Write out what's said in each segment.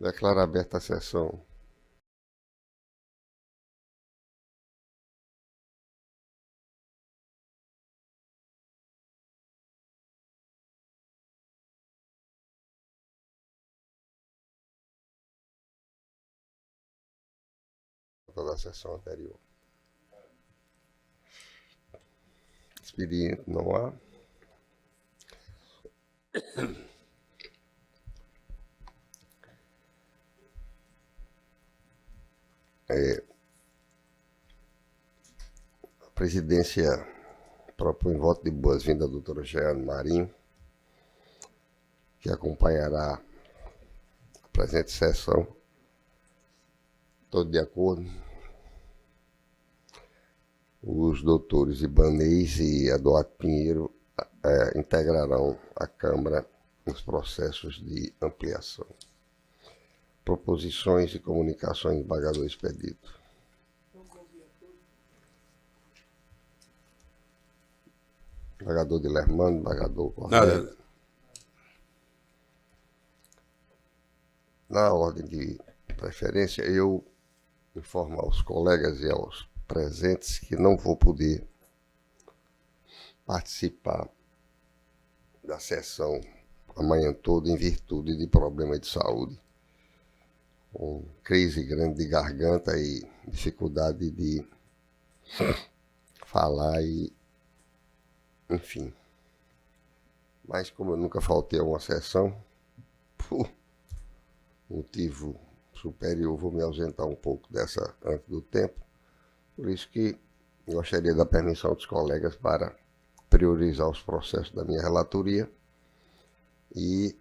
Declaro aberta a sessão. Da sessão anterior. Expediente não há. A presidência propõe voto de boas-vindas à doutora Jeane Marinho, que acompanhará a presente sessão. Todos de acordo? Os doutores Ibanez e Eduardo Pinheiro integrarão a Câmara nos processos de ampliação. Proposições e comunicações de embargador expedito. Embargador de Lermano, embargador Correia. Na ordem de preferência, eu informo aos colegas e aos presentes que não vou poder participar da sessão amanhã toda em virtude de problemas de saúde, com crise grande de garganta e dificuldade de falar e enfim. Mas como eu nunca faltei a uma sessão, por motivo superior, vou me ausentar um pouco dessa antes do tempo. Por isso que gostaria da permissão dos colegas para priorizar os processos da minha relatoria e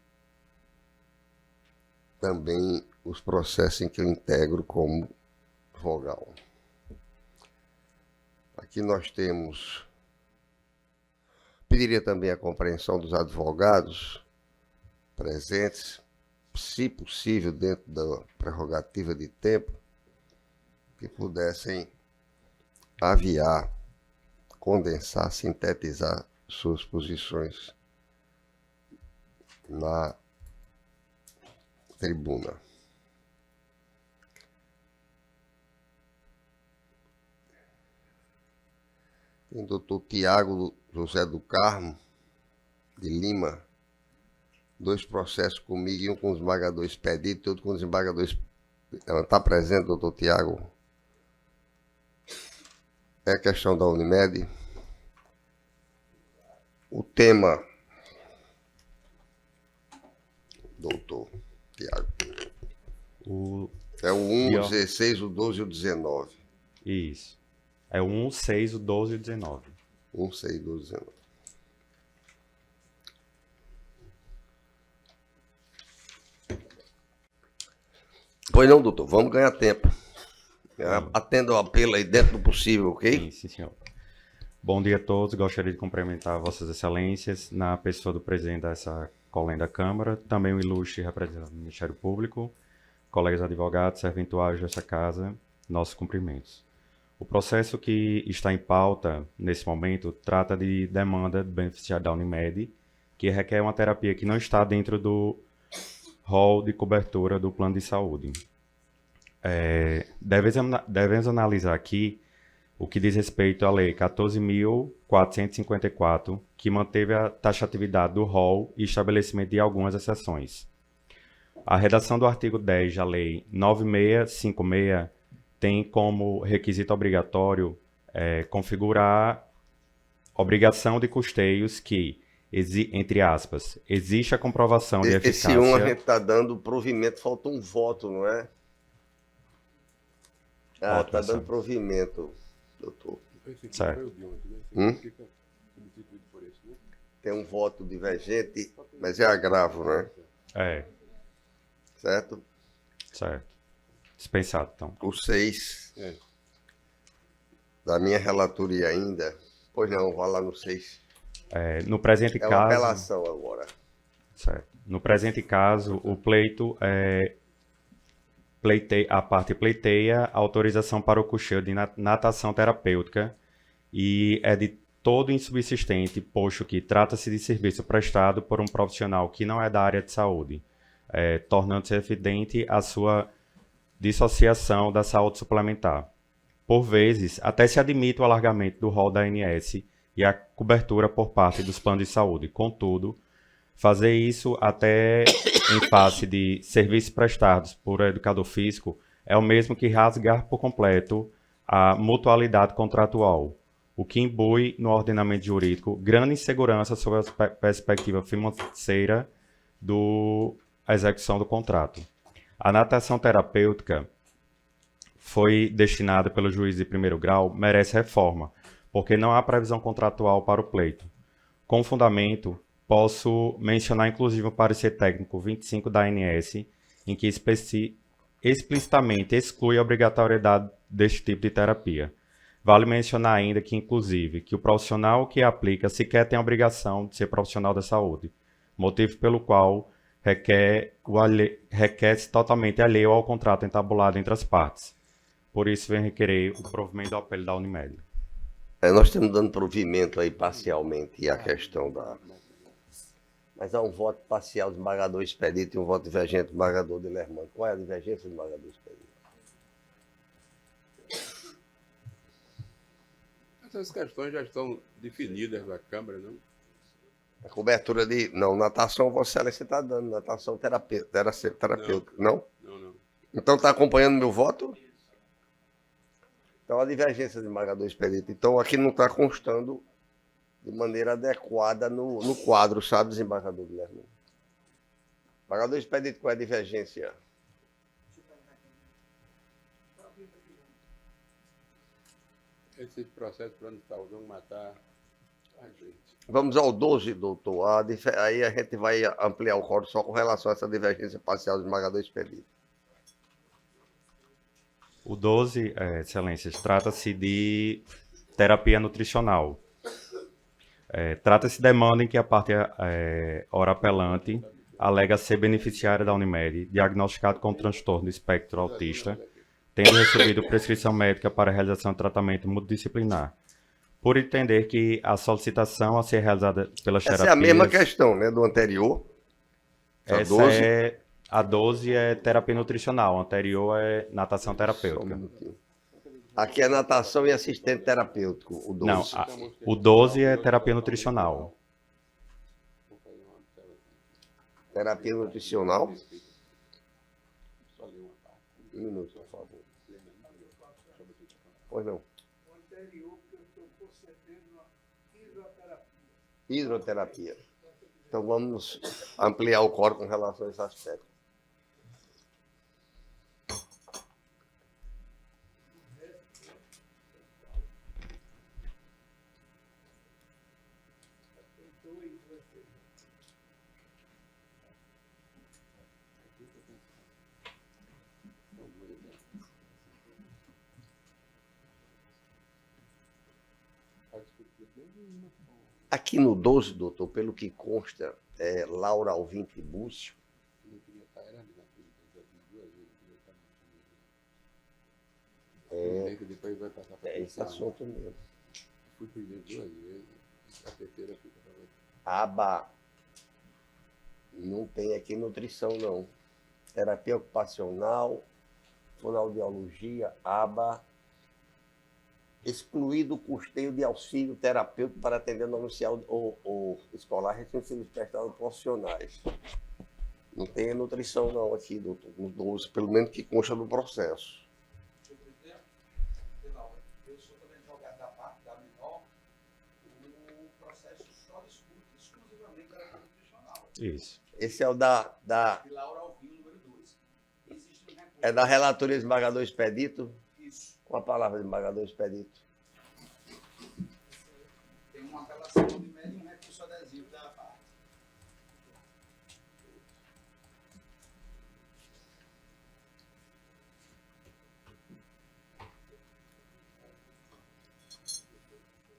também os processos em que eu integro como vogal. Aqui nós temos... Pediria também a compreensão dos advogados presentes, se possível, dentro da prerrogativa de tempo, que pudessem aviar, condensar, sintetizar suas posições na tribuna. Tem o doutor Tiago José do Carmo, de Lima, 2 processos comigo e um com o desembargador Expedito e outro com o desembargador Expedito. Está presente, doutor Tiago? É a questão da Unimed. O tema, doutor Tiago, é o 1, o 16, o 12 e o 19. Isso. É o 1, 6, o 12 e o 19. 1, 6, 12 e 19. Pois não, doutor, vamos ganhar tempo. Atenda o apelo aí dentro do possível, ok? Sim, senhor. Bom dia a todos. Gostaria de cumprimentar Vossas Excelências na pessoa do presidente dessa colenda Câmara, também o ilustre representante do Ministério Público, colegas advogados, serventuários dessa casa, nossos cumprimentos. O processo que está em pauta nesse momento trata de demanda do beneficiário da Unimed, que requer uma terapia que não está dentro do rol de cobertura do plano de saúde. Devemos analisar aqui o que diz respeito à Lei 14.454, que manteve a taxatividade do rol e estabelecimento de algumas exceções. A redação do artigo 10 da Lei 9656 tem como requisito obrigatório configurar obrigação de custeios que, entre aspas, existe a comprovação de eficácia... Esse 1 a gente está dando provimento, falta um voto, não é? Ah, está dando provimento, doutor. Certo. Tem um voto divergente, mas é agravo, né? É. Certo? Certo. Dispensado, então. O 6 da minha relatoria ainda. Pois não, vá lá no 6. No presente caso... É uma apelação agora. Certo. No presente caso, o pleito a parte pleiteia a autorização para o custeio de natação terapêutica e é de todo insubsistente, posto que trata-se de serviço prestado por um profissional que não é da área de saúde, tornando-se evidente a sua dissociação da saúde suplementar. Por vezes, até se admite o alargamento do rol da ANS e a cobertura por parte dos planos de saúde. Contudo, fazer isso até em face de serviços prestados por educador físico é o mesmo que rasgar por completo a mutualidade contratual, o que imbui no ordenamento jurídico grande insegurança sobre a perspectiva financeira da execução do contrato. A natação terapêutica foi destinada pelo juiz de primeiro grau merece reforma, porque não há previsão contratual para o pleito. Com fundamento, posso mencionar inclusive o parecer técnico 25 da ANS, em que explicitamente exclui a obrigatoriedade deste tipo de terapia. Vale mencionar ainda que, inclusive, que o profissional que a aplica sequer tem a obrigação de ser profissional da saúde, motivo pelo qual requer-se totalmente alheio ao contrato entabulado entre as partes. Por isso, vem requerer o provimento do apelo da Unimed. Nós estamos dando provimento aí parcialmente e a questão da... Mas há um voto parcial do esmagador expedito e um voto divergente do esmagador de Lermano. Qual é a divergência do esmagador expedito? Essas questões já estão definidas na Câmara, não? A cobertura de... Não, natação, Vossa Excelência está dando. Natação terapêutica. Não? Não. Então está acompanhando meu voto? Então a divergência de esmagador expedito. Então aqui não está constando de maneira adequada no quadro, sabe, desembargador Guilherme? Esmagador expedito, qual é a divergência? Esse processo plano de saúde vão matar a gente. Vamos ao 12, doutor. Aí a gente vai ampliar o código só com relação a essa divergência parcial do esmagador expedito. O 12, excelências, trata-se de terapia nutricional. Trata-se de demanda em que a parte ora apelante alega ser beneficiária da Unimed, diagnosticado com transtorno do espectro autista, tendo recebido prescrição médica para a realização de tratamento multidisciplinar. Por entender que a solicitação a ser realizada pelas terapias... Essa é a mesma questão, né, do anterior. A 12 é terapia nutricional, a anterior é natação terapêutica. Aqui é natação e assistente terapêutico, o 12. Não, o 12 é terapia nutricional. Terapia nutricional? Um minuto, por favor. Pois não. O anterior que eu estou concedendo a hidroterapia. Hidroterapia. Então vamos ampliar o código com relação a esse aspecto. Aqui no 12, doutor, pelo que consta, é Laura Alvim Tribúcio. Depois vai passar para Esse assunto mesmo. Fui pedir 2 vezes, a terceira fica para você. Aba. Não tem aqui nutrição, não. Terapia ocupacional, fonoaudiologia, aba. Excluído o custeio de auxílio terapêutico para atender no inicial ou escolar recém-sido prestado profissionais. Não tem nutrição não aqui, doutor, no 12, pelo menos que consta do processo. Eu sou também advogado da parte da menor, o processo só discute exclusivamente da nutricional. Isso. Esse é o da De Laura Alvim, número 2. Existe um recurso. é da relatoria do esmagador expedito? Isso. Com a palavra de esmagador expedito. Tem uma apelação de média e um recurso adesivo da parte.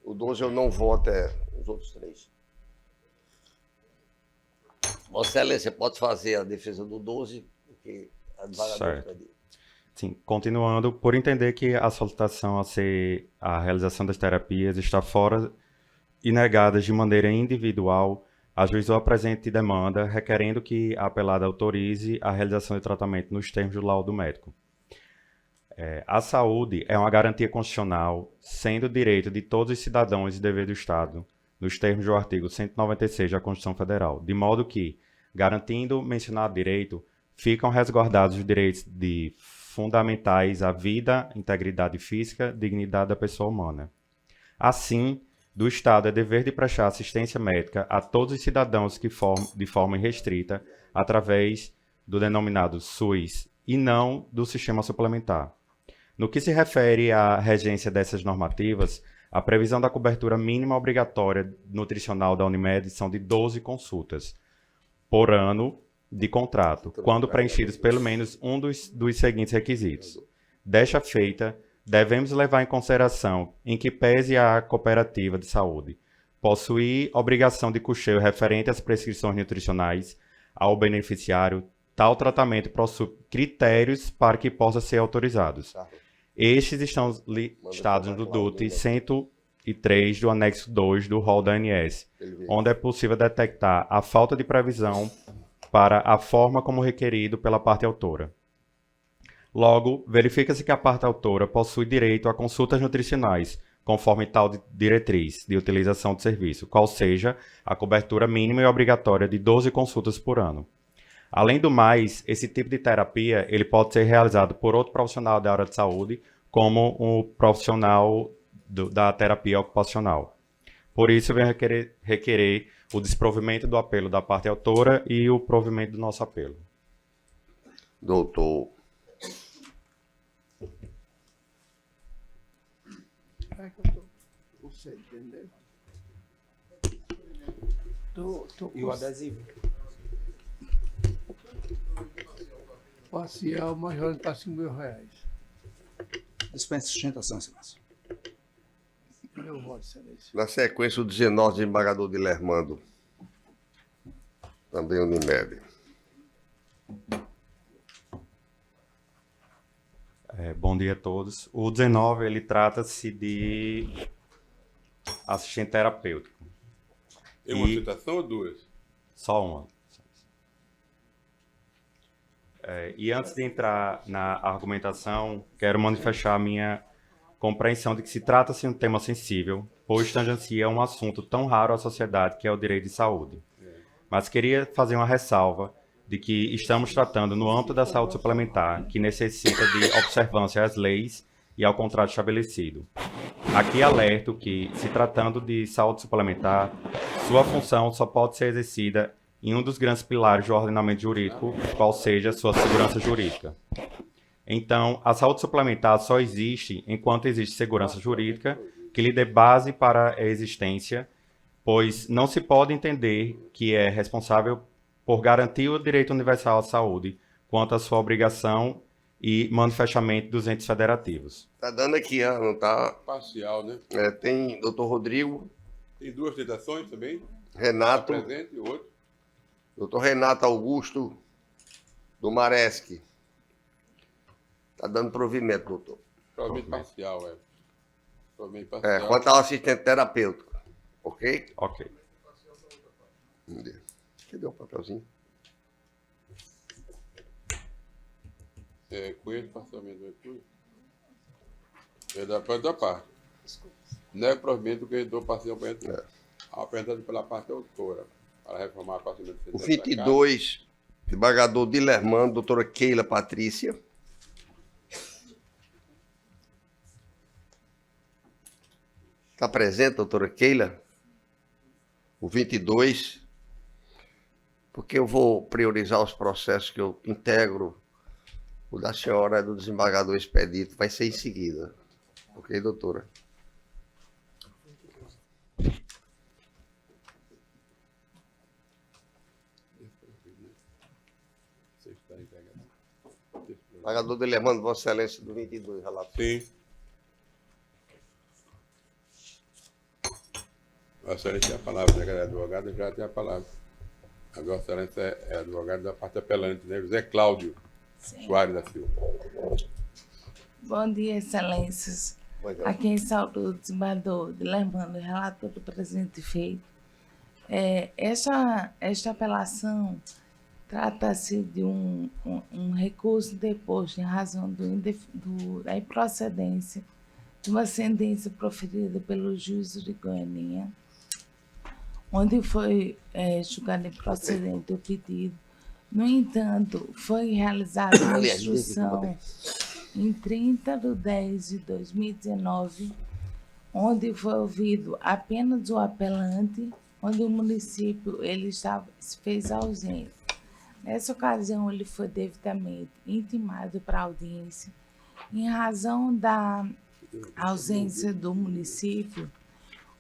O 12 eu não voto, os outros 3. Vossa Excelência, pode fazer a defesa do 12, porque a advogada Certo. expedito. Sim, continuando, por entender que a solicitação a realização das terapias está fora e negada de maneira individual ajuizou a presente demanda, requerendo que a apelada autorize a realização de tratamento nos termos do laudo médico. A saúde é uma garantia constitucional, sendo direito de todos os cidadãos e dever do Estado, nos termos do artigo 196 da Constituição Federal, de modo que, garantindo o mencionado direito, ficam resguardados os direitos fundamentais à vida, integridade física, dignidade da pessoa humana. Assim, do Estado é dever de prestar assistência médica a todos os cidadãos que de forma irrestrita, através do denominado SUS, e não do sistema suplementar. No que se refere à regência dessas normativas, a previsão da cobertura mínima obrigatória nutricional da Unimed são de 12 consultas por ano de contrato, quando preenchidos pelo menos um dos seguintes requisitos. Desta feita, devemos levar em consideração em que pese a cooperativa de saúde possuir obrigação de custeio referente às prescrições nutricionais ao beneficiário, tal tratamento possui critérios para que possa ser autorizados. Estes estão listados no DUT 103 do anexo 2 do rol da ANS, onde é possível detectar a falta de previsão para a forma como requerido pela parte autora. Logo, verifica-se que a parte autora possui direito a consultas nutricionais, conforme tal diretriz de utilização de serviço, qual seja a cobertura mínima e obrigatória de 12 consultas por ano. Além do mais, esse tipo de terapia ele pode ser realizado por outro profissional da área de saúde, como um profissional da terapia ocupacional. Por isso, eu venho requerer o desprovimento do apelo da parte autora e o provimento do nosso apelo. Doutor. Você entendeu? E o adesivo? Parcial, mas vai para R$5.000. Dispensa sustentação, excelência. Eu voto, excelência. Na sequência, o 19, desembargador de Lermando. Também Unimed. Bom dia a todos. O 19, ele trata-se de assistente terapêutico. Tem uma citação ou duas? Só uma. E antes de entrar na argumentação, quero manifestar a minha compreensão de que se trata-se de um tema sensível, pois tangencia um assunto tão raro à sociedade que é o direito de saúde. Mas queria fazer uma ressalva de que estamos tratando no âmbito da saúde suplementar, que necessita de observância às leis e ao contrato estabelecido. Aqui alerto que, se tratando de saúde suplementar, sua função só pode ser exercida em um dos grandes pilares do ordenamento jurídico, qual seja a sua segurança jurídica. Então, a saúde suplementar só existe enquanto existe segurança jurídica que lhe dê base para a existência, pois não se pode entender que é responsável por garantir o direito universal à saúde, quanto à sua obrigação e manifestamento dos entes federativos. Tá dando aqui, não tá? Parcial, né? Tem doutor Rodrigo, Tem duas citações também? Renato, Tá presente e outro. doutor Renato Augusto do Maresc. Tá dando provimento, doutor. Provavelmente parcial, Provavelmente parcial. Quanto ao assistente terapêutico, ok? Ok. Cadê o papelzinho? Conheço parcialmente o recurso. É da parte. Não é provimento do credor parcialmente. Apresentado pela parte autora, para reformar a parte O 22, desembargador de Lermando, doutora Keila Patrícia. Está presente, doutora Keila? O 22, porque eu vou priorizar os processos que eu integro. O da senhora é do desembargador Expedito, vai ser em seguida. Ok, doutora? Desembargador de Lermando, Vossa Excelência, do 22, relato. Sim. Vossa Excelência tem a palavra, né, galera? Advogado já tem a palavra. A Vossa Excelência é advogado da parte apelante, né? José Cláudio Soares da Silva. Bom dia, excelências. Pois é. Aqui em saúde o desembargador de Lermando, relator do presente feito. Esta apelação trata-se de um recurso deposto em razão da improcedência de uma sentença proferida pelo juízo de Goiânia, onde foi julgado improcedente o pedido. No entanto, foi realizada uma instrução em 30/10/2019, onde foi ouvido apenas o apelante, onde o município se fez ausente. Nessa ocasião, ele foi devidamente intimado para audiência. Em razão da ausência do município,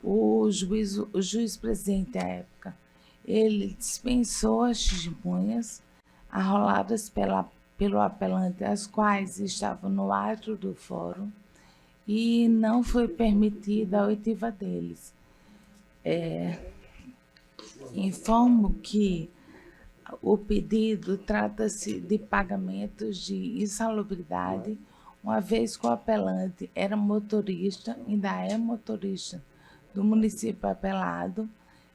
o juiz presidente à época, ele dispensou as testemunhas arroladas pelo apelante, as quais estavam no átrio do fórum, e não foi permitida a oitiva deles. Informo que o pedido trata-se de pagamentos de insalubridade, uma vez que o apelante era motorista, ainda é motorista do município apelado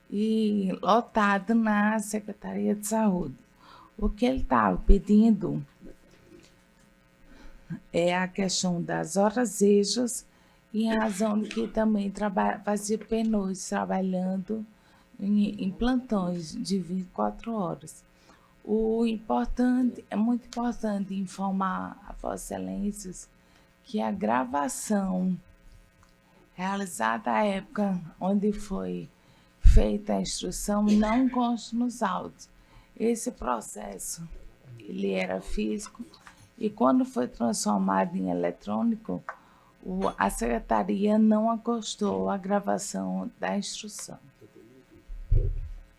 e lotado na Secretaria de Saúde. O que ele estava pedindo é a questão das horas extras, em razão de que também fazia penões trabalhando em plantões de 24 horas. É muito importante informar a Vossas Excelências que a gravação realizada à época onde foi feita a instrução não consta nos autos. Esse processo ele era físico e, quando foi transformado em eletrônico, a secretaria não acostou a gravação da instrução.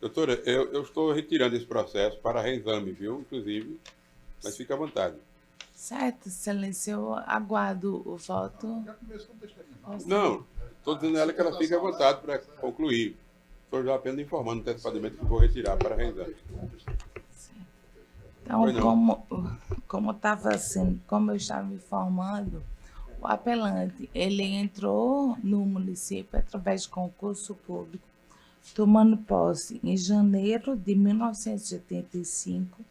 Doutora, eu estou retirando esse processo para reexame, viu? Inclusive, mas fica à vontade. Certo, Excelência, eu aguardo o voto. Não, estou dizendo a ela que ela fique à vontade para concluir. Estou já apenas informando antecipadamente que vou retirar para reexame. Então, como eu estava me informando, o apelante ele entrou no município através de concurso público, tomando posse em janeiro de 1985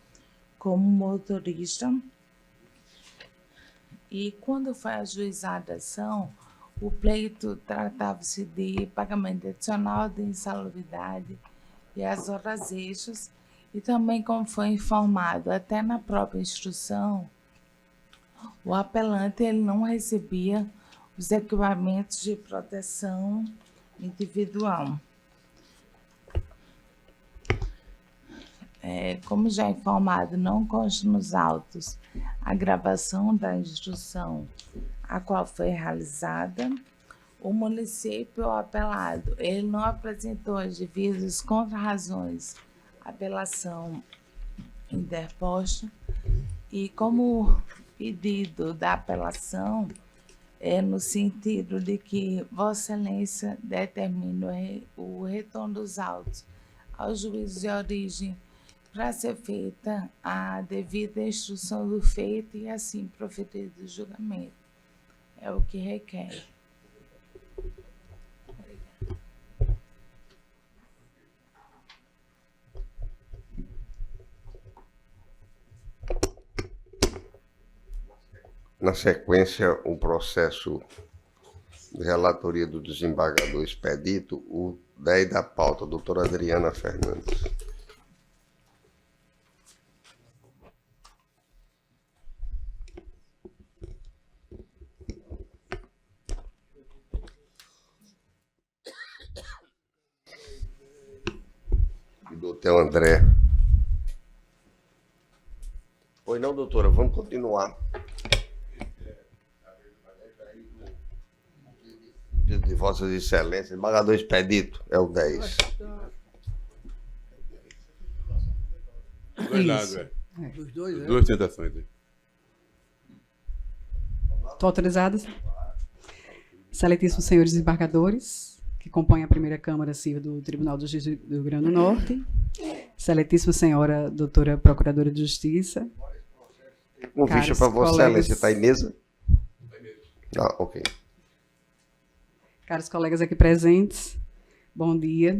como motorista. E quando foi ajuizada a ação, o pleito tratava-se de pagamento adicional de insalubridade e as horas extras, e também, como foi informado até na própria instrução, o apelante ele não recebia os equipamentos de proteção individual. Como já informado, não consta nos autos a gravação da instrução a qual foi realizada. O município apelado ele não apresentou as devidas contrarrazões à apelação interposta, e como pedido da apelação no sentido de que Vossa Excelência determine o retorno dos autos ao juízo de origem para ser feita a devida instrução do feito e assim proferido o julgamento. É o que requer. Na sequência, o processo de relatoria do desembargador Expedito, o 10 da pauta, doutora Adriana Fernandes. E doutor André. Pois não, doutora, vamos continuar. De Vossas Excelências, desembargador Expedito, é o 10. Dos dois lados, Dos dois, Duas tentações. Estou autorizada. Excelentíssimos senhores desembargadores, que compõem a primeira Câmara Civil do Tribunal do Juiz do Rio Grande do Norte. Excelentíssima senhora doutora Procuradora de Justiça. Um ficha para Vossa Excelência, está em mesa? Ah, ok. Caros colegas aqui presentes, bom dia.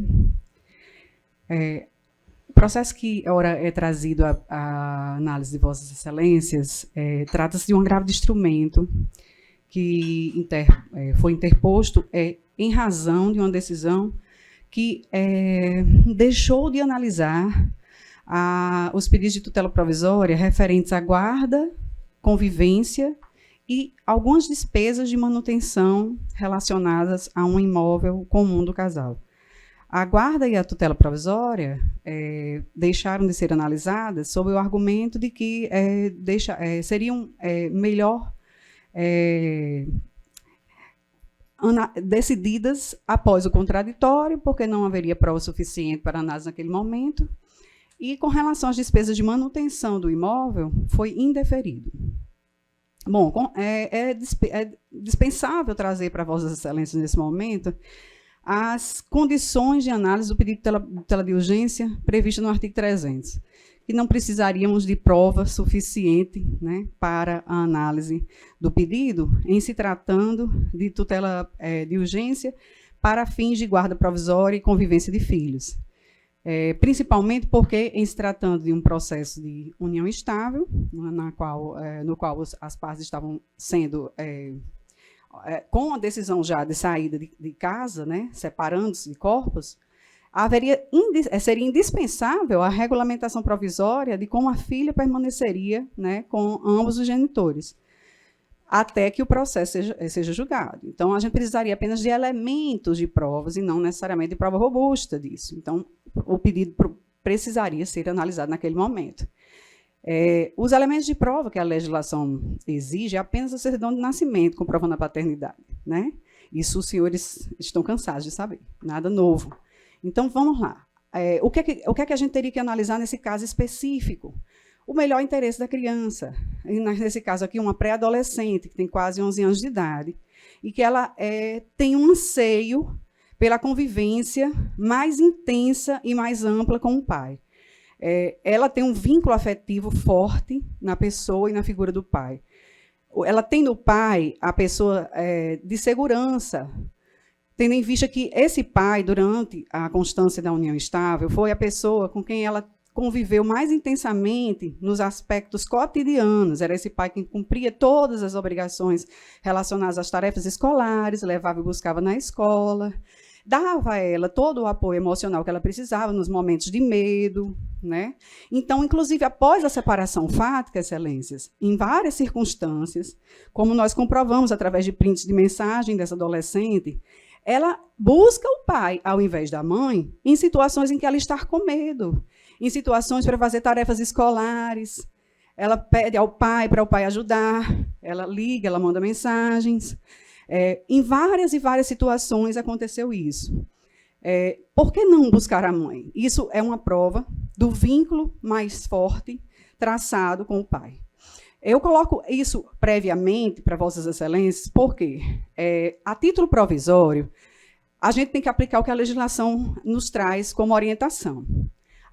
O processo que ora é trazido à análise de Vossas Excelências trata-se de um agravo de instrumento que foi interposto em razão de uma decisão que deixou de analisar os pedidos de tutela provisória referentes à guarda, convivência e algumas despesas de manutenção relacionadas a um imóvel comum do casal. A guarda e a tutela provisória deixaram de ser analisadas sob o argumento de que seriam melhor decididas após o contraditório, porque não haveria prova suficiente para análise naquele momento, e com relação às despesas de manutenção do imóvel, foi indeferido. Bom, é dispensável trazer para Vossas Excelências, nesse momento, as condições de análise do pedido de tutela de urgência prevista no artigo 300, que não precisaríamos de prova suficiente, né, para a análise do pedido, em se tratando de tutela de urgência para fins de guarda provisória e convivência de filhos. Principalmente porque, em se tratando de um processo de união estável, no qual as partes estavam sendo, com a decisão já de saída de casa, né, separando-se de corpos, seria indispensável a regulamentação provisória de como a filha permaneceria, né, com ambos os genitores, até que o processo seja julgado. Então, a gente precisaria apenas de elementos de provas e não necessariamente de prova robusta disso. Então, o pedido precisaria ser analisado naquele momento. Os elementos de prova que a legislação exige é apenas a certidão de nascimento, comprovando a paternidade, né? Isso os senhores estão cansados de saber, nada novo. Então, vamos lá. O que é que a gente teria que analisar nesse caso específico? O melhor interesse da criança. E nesse caso aqui, uma pré-adolescente, que tem quase 11 anos de idade, e que ela tem um anseio pela convivência mais intensa e mais ampla com o pai. Ela tem um vínculo afetivo forte na pessoa e na figura do pai. Ela tem no pai a pessoa de segurança, tendo em vista que esse pai, durante a constância da união estável, foi a pessoa com quem ela conviveu mais intensamente nos aspectos cotidianos. Era esse pai que cumpria todas as obrigações relacionadas às tarefas escolares, levava e buscava na escola, dava a ela todo o apoio emocional que ela precisava nos momentos de medo, né? Então, inclusive, após a separação fática, Excelências, em várias circunstâncias, como nós comprovamos através de prints de mensagem dessa adolescente, ela busca o pai, ao invés da mãe, em situações em que ela está com medo, em situações para fazer tarefas escolares. Ela pede ao pai para o pai ajudar, ela liga, ela manda mensagens. Em várias e várias situações aconteceu isso. Por que não buscar a mãe? Isso é uma prova do vínculo mais forte traçado com o pai. Eu coloco isso previamente para Vossas Excelências, porque, a título provisório, a gente tem que aplicar o que a legislação nos traz como orientação.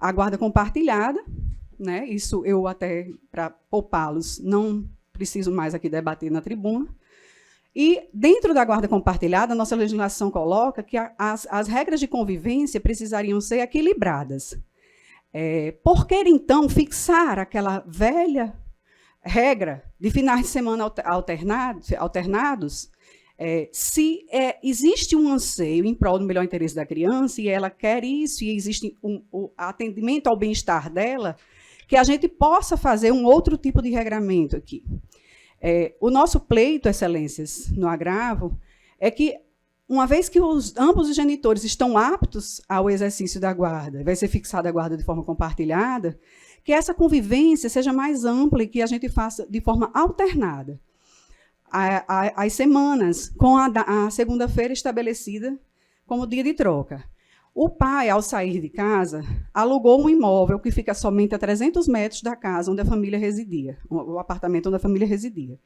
A guarda compartilhada, né, isso eu até, para poupá-los, não preciso mais aqui debater na tribuna. E, dentro da guarda compartilhada, a nossa legislação coloca que as regras de convivência precisariam ser equilibradas. Por que, então, fixar aquela velha regra de finais de semana alternados, se existe um anseio em prol do melhor interesse da criança e ela quer isso e existe um atendimento ao bem-estar dela, que a gente possa fazer um outro tipo de regramento aqui. O nosso pleito, Excelências, no agravo, é que, uma vez que ambos os genitores estão aptos ao exercício da guarda, vai ser fixada a guarda de forma compartilhada, que essa convivência seja mais ampla e que a gente faça de forma alternada. As semanas, com a segunda-feira estabelecida como dia de troca. O pai, ao sair de casa, alugou um imóvel que fica somente a 300 metros da casa onde a família residia, o apartamento onde a família residia.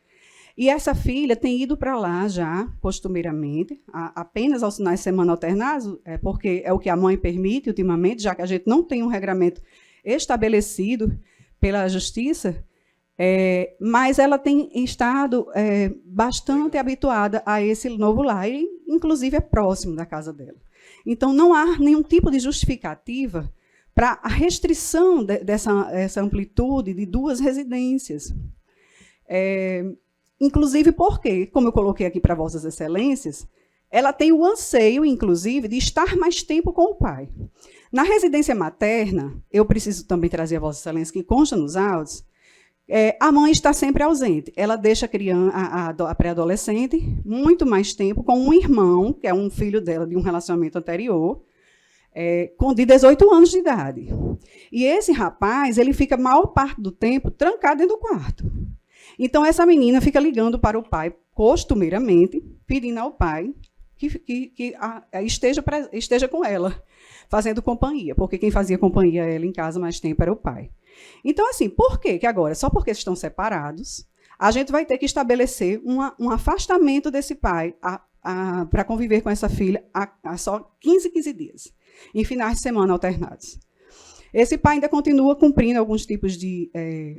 E essa filha tem ido para lá já, costumeiramente, apenas aos finais de semana alternados, porque é o que a mãe permite ultimamente, já que a gente não tem um regramento estabelecido pela Justiça, mas ela tem estado bastante habituada a esse novo lar, e inclusive é próximo da casa dela. Então, não há nenhum tipo de justificativa para a restrição dessa amplitude de 2 residências. Inclusive porque, como eu coloquei aqui para Vossas Excelências, ela tem o anseio, inclusive, de estar mais tempo com o pai. Na residência materna, eu preciso também trazer a Vossa Excelência, que consta nos autos, a mãe está sempre ausente. Ela deixa a pré-adolescente muito mais tempo com um irmão, que é um filho dela de um relacionamento anterior, de 18 anos de idade. E esse rapaz, ele fica a maior parte do tempo trancado dentro do quarto. Então, essa menina fica ligando para o pai, costumeiramente, pedindo ao pai que esteja com ela, fazendo companhia, porque quem fazia companhia a ela em casa mais tempo era o pai. Então, assim, por que agora, só porque estão separados, a gente vai ter que estabelecer um afastamento desse pai para conviver com essa filha a só 15 dias, em finais de semana alternados. Esse pai ainda continua cumprindo alguns tipos de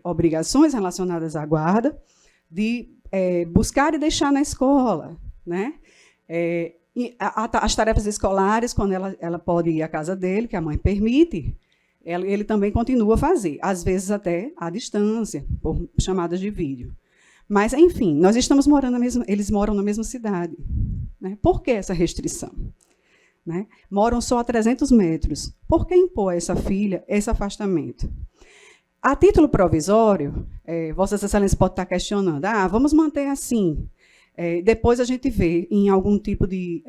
obrigações relacionadas à guarda, de buscar e deixar na escola, né? As tarefas escolares, quando ela pode ir à casa dele, que a mãe permite, ele também continua a fazer, às vezes até à distância, por chamadas de vídeo. Mas, enfim, nós estamos morando eles moram na mesma cidade. Né? Por que essa restrição? Né? Moram só a 300 metros. Por que impor a essa filha esse afastamento? A título provisório, Vossas Excelências podem estar questionando, vamos manter assim. Depois a gente vê em algum tipo de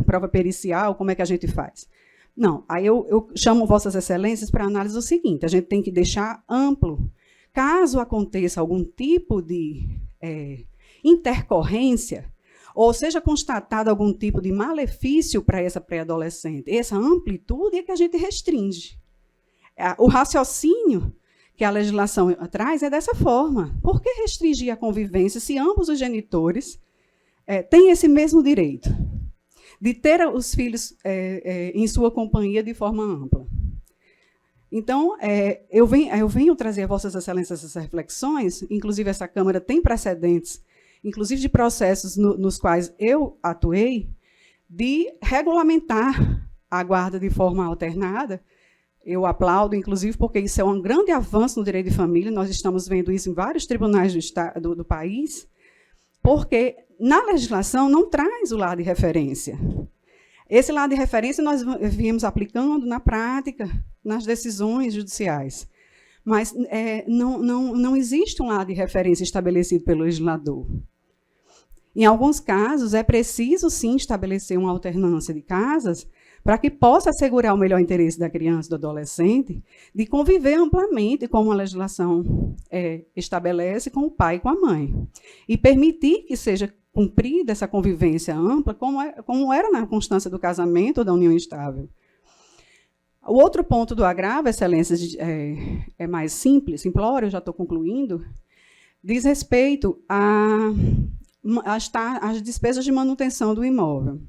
prova pericial como é que a gente faz. Não, aí eu chamo Vossas Excelências para análise o seguinte, a gente tem que deixar amplo. Caso aconteça algum tipo de intercorrência, ou seja constatado algum tipo de malefício para essa pré-adolescente, essa amplitude é que a gente restringe. O raciocínio que a legislação traz é dessa forma. Por que restringir a convivência se ambos os genitores têm esse mesmo direito de ter os filhos em sua companhia de forma ampla? Então, eu venho trazer a Vossas Excelências essas reflexões, inclusive essa Câmara tem precedentes, inclusive de processos nos quais eu atuei, de regulamentar a guarda de forma alternada. Eu aplaudo, inclusive, porque isso é um grande avanço no direito de família, nós estamos vendo isso em vários tribunais do país, porque na legislação não traz o lar de referência. Esse lar de referência nós viemos aplicando na prática, nas decisões judiciais. Mas não existe um lar de referência estabelecido pelo legislador. Em alguns casos, é preciso, sim, estabelecer uma alternância de casas para que possa assegurar o melhor interesse da criança e do adolescente de conviver amplamente, como a legislação estabelece, com o pai e com a mãe. E permitir que seja cumprida essa convivência ampla, como era na constância do casamento ou da união estável. O outro ponto do agravo, Excelências, é mais simples, simplório, eu já estou concluindo, diz respeito às despesas de manutenção do imóvel.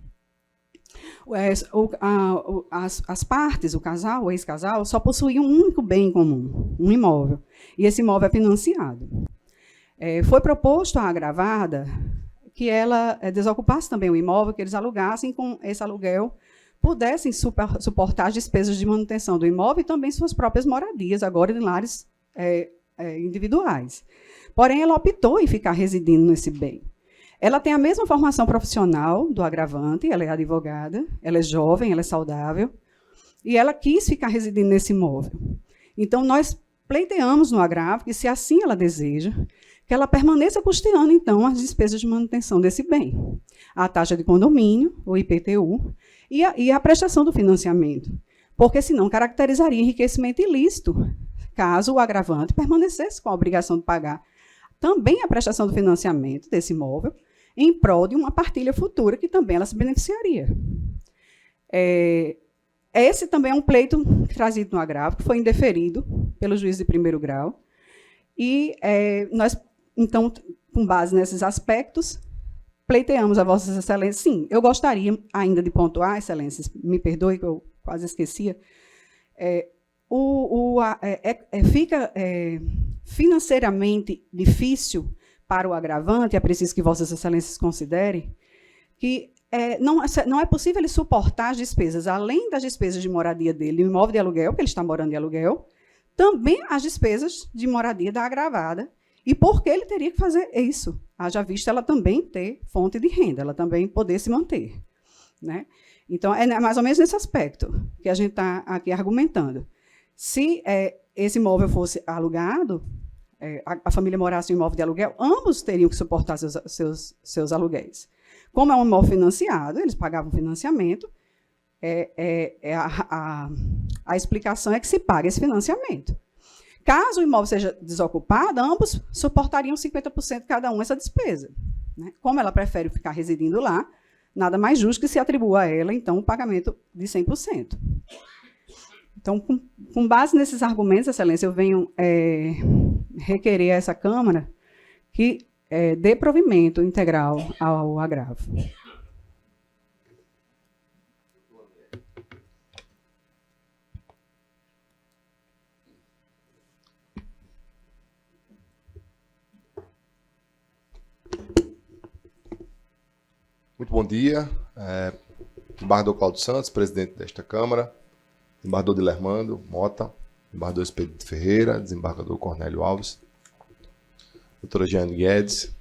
As partes, o casal, o ex-casal, só possuíam um único bem em comum, um imóvel, e esse imóvel é financiado. Foi proposto à agravada que ela desocupasse também o imóvel, que eles alugassem, com esse aluguel pudessem suportar as despesas de manutenção do imóvel e também suas próprias moradias, agora em lares individuais. Porém, ela optou em ficar residindo nesse bem. Ela tem a mesma formação profissional do agravante, ela é advogada, ela é jovem, ela é saudável, e ela quis ficar residindo nesse imóvel. Então, nós pleiteamos no agravo que, se assim ela deseja, que ela permaneça custeando, então, as despesas de manutenção desse bem. A taxa de condomínio, o IPTU, e a prestação do financiamento, porque, senão, caracterizaria enriquecimento ilícito, caso o agravante permanecesse com a obrigação de pagar também a prestação do financiamento desse imóvel, em prol de uma partilha futura, que também ela se beneficiaria. Esse também é um pleito trazido no agravo, que foi indeferido pelo juiz de primeiro grau, e nós, então, com base nesses aspectos, pleiteamos a Vossas Excelências. Sim, eu gostaria ainda de pontuar, Excelências, me perdoe que eu quase esquecia, fica financeiramente difícil para o agravante, é preciso que Vossas Excelências considerem, que não é possível ele suportar as despesas, além das despesas de moradia dele, do imóvel de aluguel, que ele está morando de aluguel, também as despesas de moradia da agravada. E por que ele teria que fazer isso? Haja vista ela também ter fonte de renda, ela também poder se manter. Né? Então, é mais ou menos nesse aspecto que a gente está aqui argumentando. Se esse imóvel fosse alugado, a família morasse em um imóvel de aluguel, ambos teriam que suportar seus aluguéis. Como é um imóvel financiado, eles pagavam financiamento, a explicação é que se paga esse financiamento. Caso o imóvel seja desocupado, ambos suportariam 50% cada um essa despesa. Né? Como ela prefere ficar residindo lá, nada mais justo que se atribua a ela, então, o pagamento de 100%. Então, com base nesses argumentos, Excelência, eu venho requerer a essa Câmara que dê provimento integral ao agravo. Muito bom dia. Embargador Cláudio Santos, presidente desta Câmara, desembargador Dilermando Mota, desembargador Expedito Ferreira, desembargador Cornélio Alves, doutora Jeane Guedes,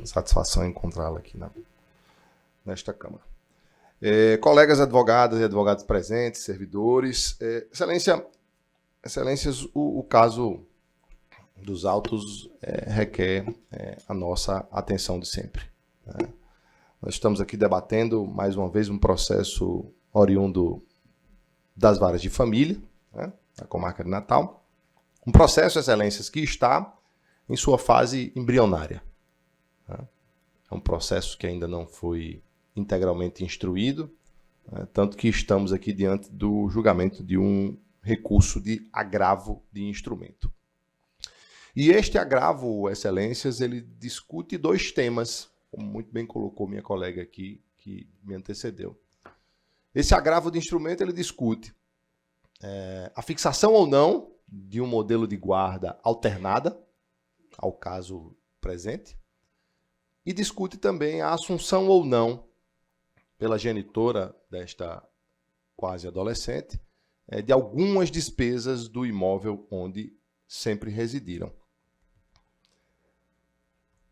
satisfação em encontrá-la aqui nesta Câmara. Colegas advogadas e advogados presentes, servidores, Excelências, o caso dos autos requer a nossa atenção de sempre. Né? Nós estamos aqui debatendo, mais uma vez, um processo oriundo das varas de família, né, da comarca de Natal. Um processo, Excelências, que está em sua fase embrionária. Né? É um processo que ainda não foi integralmente instruído, né, tanto que estamos aqui diante do julgamento de um recurso de agravo de instrumento. E este agravo, Excelências, ele discute dois temas, como muito bem colocou minha colega aqui, que me antecedeu. Esse agravo de instrumento, ele discute a fixação ou não de um modelo de guarda alternada, ao caso presente, e discute também a assunção ou não, pela genitora desta quase adolescente, de algumas despesas do imóvel onde sempre residiram.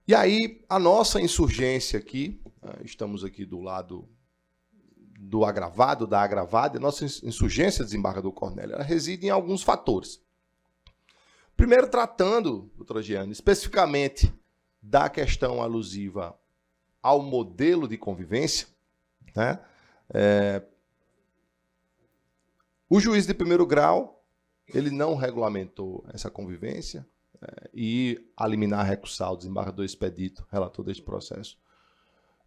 E aí, a nossa insurgência aqui, estamos aqui do lado do agravado, da agravada, a nossa insurgência, desembargador Cornélio, ela reside em alguns fatores. Primeiro, tratando, doutora Jeane, especificamente da questão alusiva ao modelo de convivência, né? O juiz de primeiro grau, ele não regulamentou essa convivência, e a liminar recursal, desembargador Expedito, relator deste processo,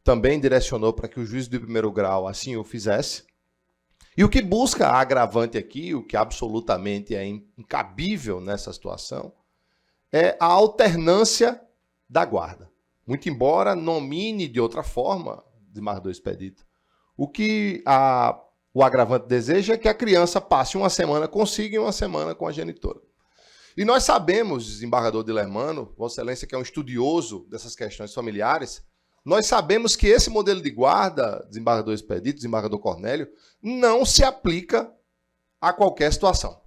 também direcionou para que o juiz de primeiro grau assim o fizesse. E o que busca a agravante aqui, o que absolutamente é incabível nessa situação, é a alternância da guarda. Muito embora nomine de outra forma, desembargador Expedito, o que o agravante deseja é que a criança passe uma semana consigo e uma semana com a genitora. E nós sabemos, desembargador Dilermando, Vossa Excelência, que é um estudioso dessas questões familiares, nós sabemos que esse modelo de guarda, desembargador Expedito, desembargador Cornélio, não se aplica a qualquer situação.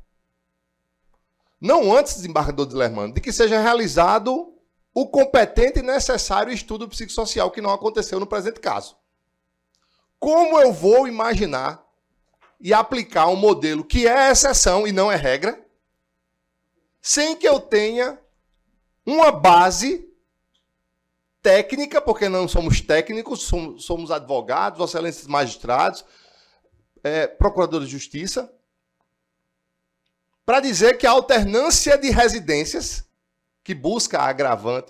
Não antes, desembargador Dilermando, de que seja realizado o competente e necessário estudo psicossocial, que não aconteceu no presente caso. Como eu vou imaginar e aplicar um modelo que é exceção e não é regra, sem que eu tenha uma base técnica, porque não somos técnicos, somos advogados, Vossa Excelência, magistrados, procuradores de justiça, para dizer que a alternância de residências, que busca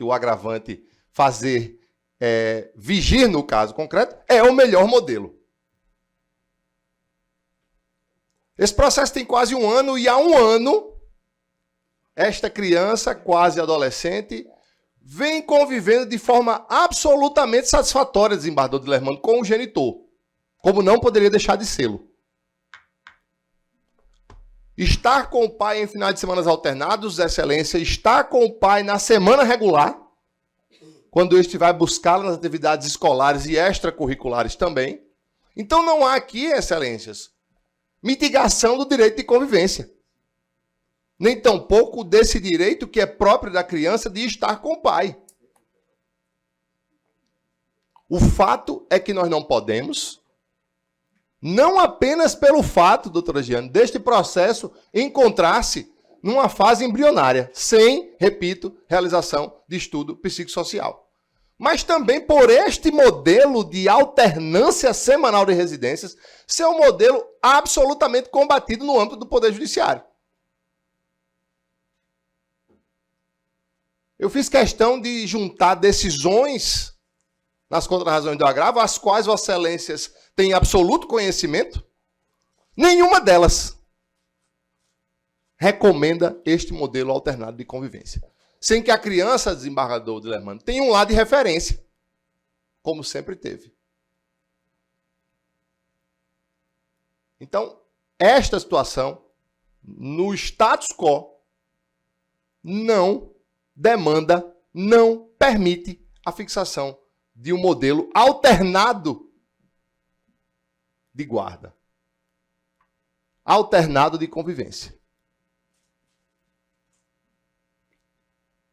o agravante fazer vigir no caso concreto, é o melhor modelo. Esse processo tem quase um ano, e há um ano, esta criança, quase adolescente, vem convivendo de forma absolutamente satisfatória, desembargador Dilermando, com o genitor, como não poderia deixar de sê-lo. Estar com o pai em finais de semanas alternados, Excelência, estar com o pai na semana regular, quando este vai buscá-la nas atividades escolares e extracurriculares também. Então não há aqui, excelências, mitigação do direito de convivência. Nem tampouco desse direito que é próprio da criança de estar com o pai. O fato é que nós não podemos, não apenas pelo fato, doutora Giane, deste processo encontrar-se numa fase embrionária, sem, repito, realização de estudo psicossocial. Mas também por este modelo de alternância semanal de residências ser um modelo absolutamente combatido no âmbito do Poder Judiciário. Eu fiz questão de juntar decisões nas contrarrazões do agravo, as quais Vossas Excelências têm absoluto conhecimento. Nenhuma delas recomenda este modelo alternado de convivência. Sem que a criança, desembargador Dilermano, tenha um lado de referência, como sempre teve. Então, esta situação, no status quo, não demanda, não permite a fixação de um modelo alternado de guarda, alternado de convivência.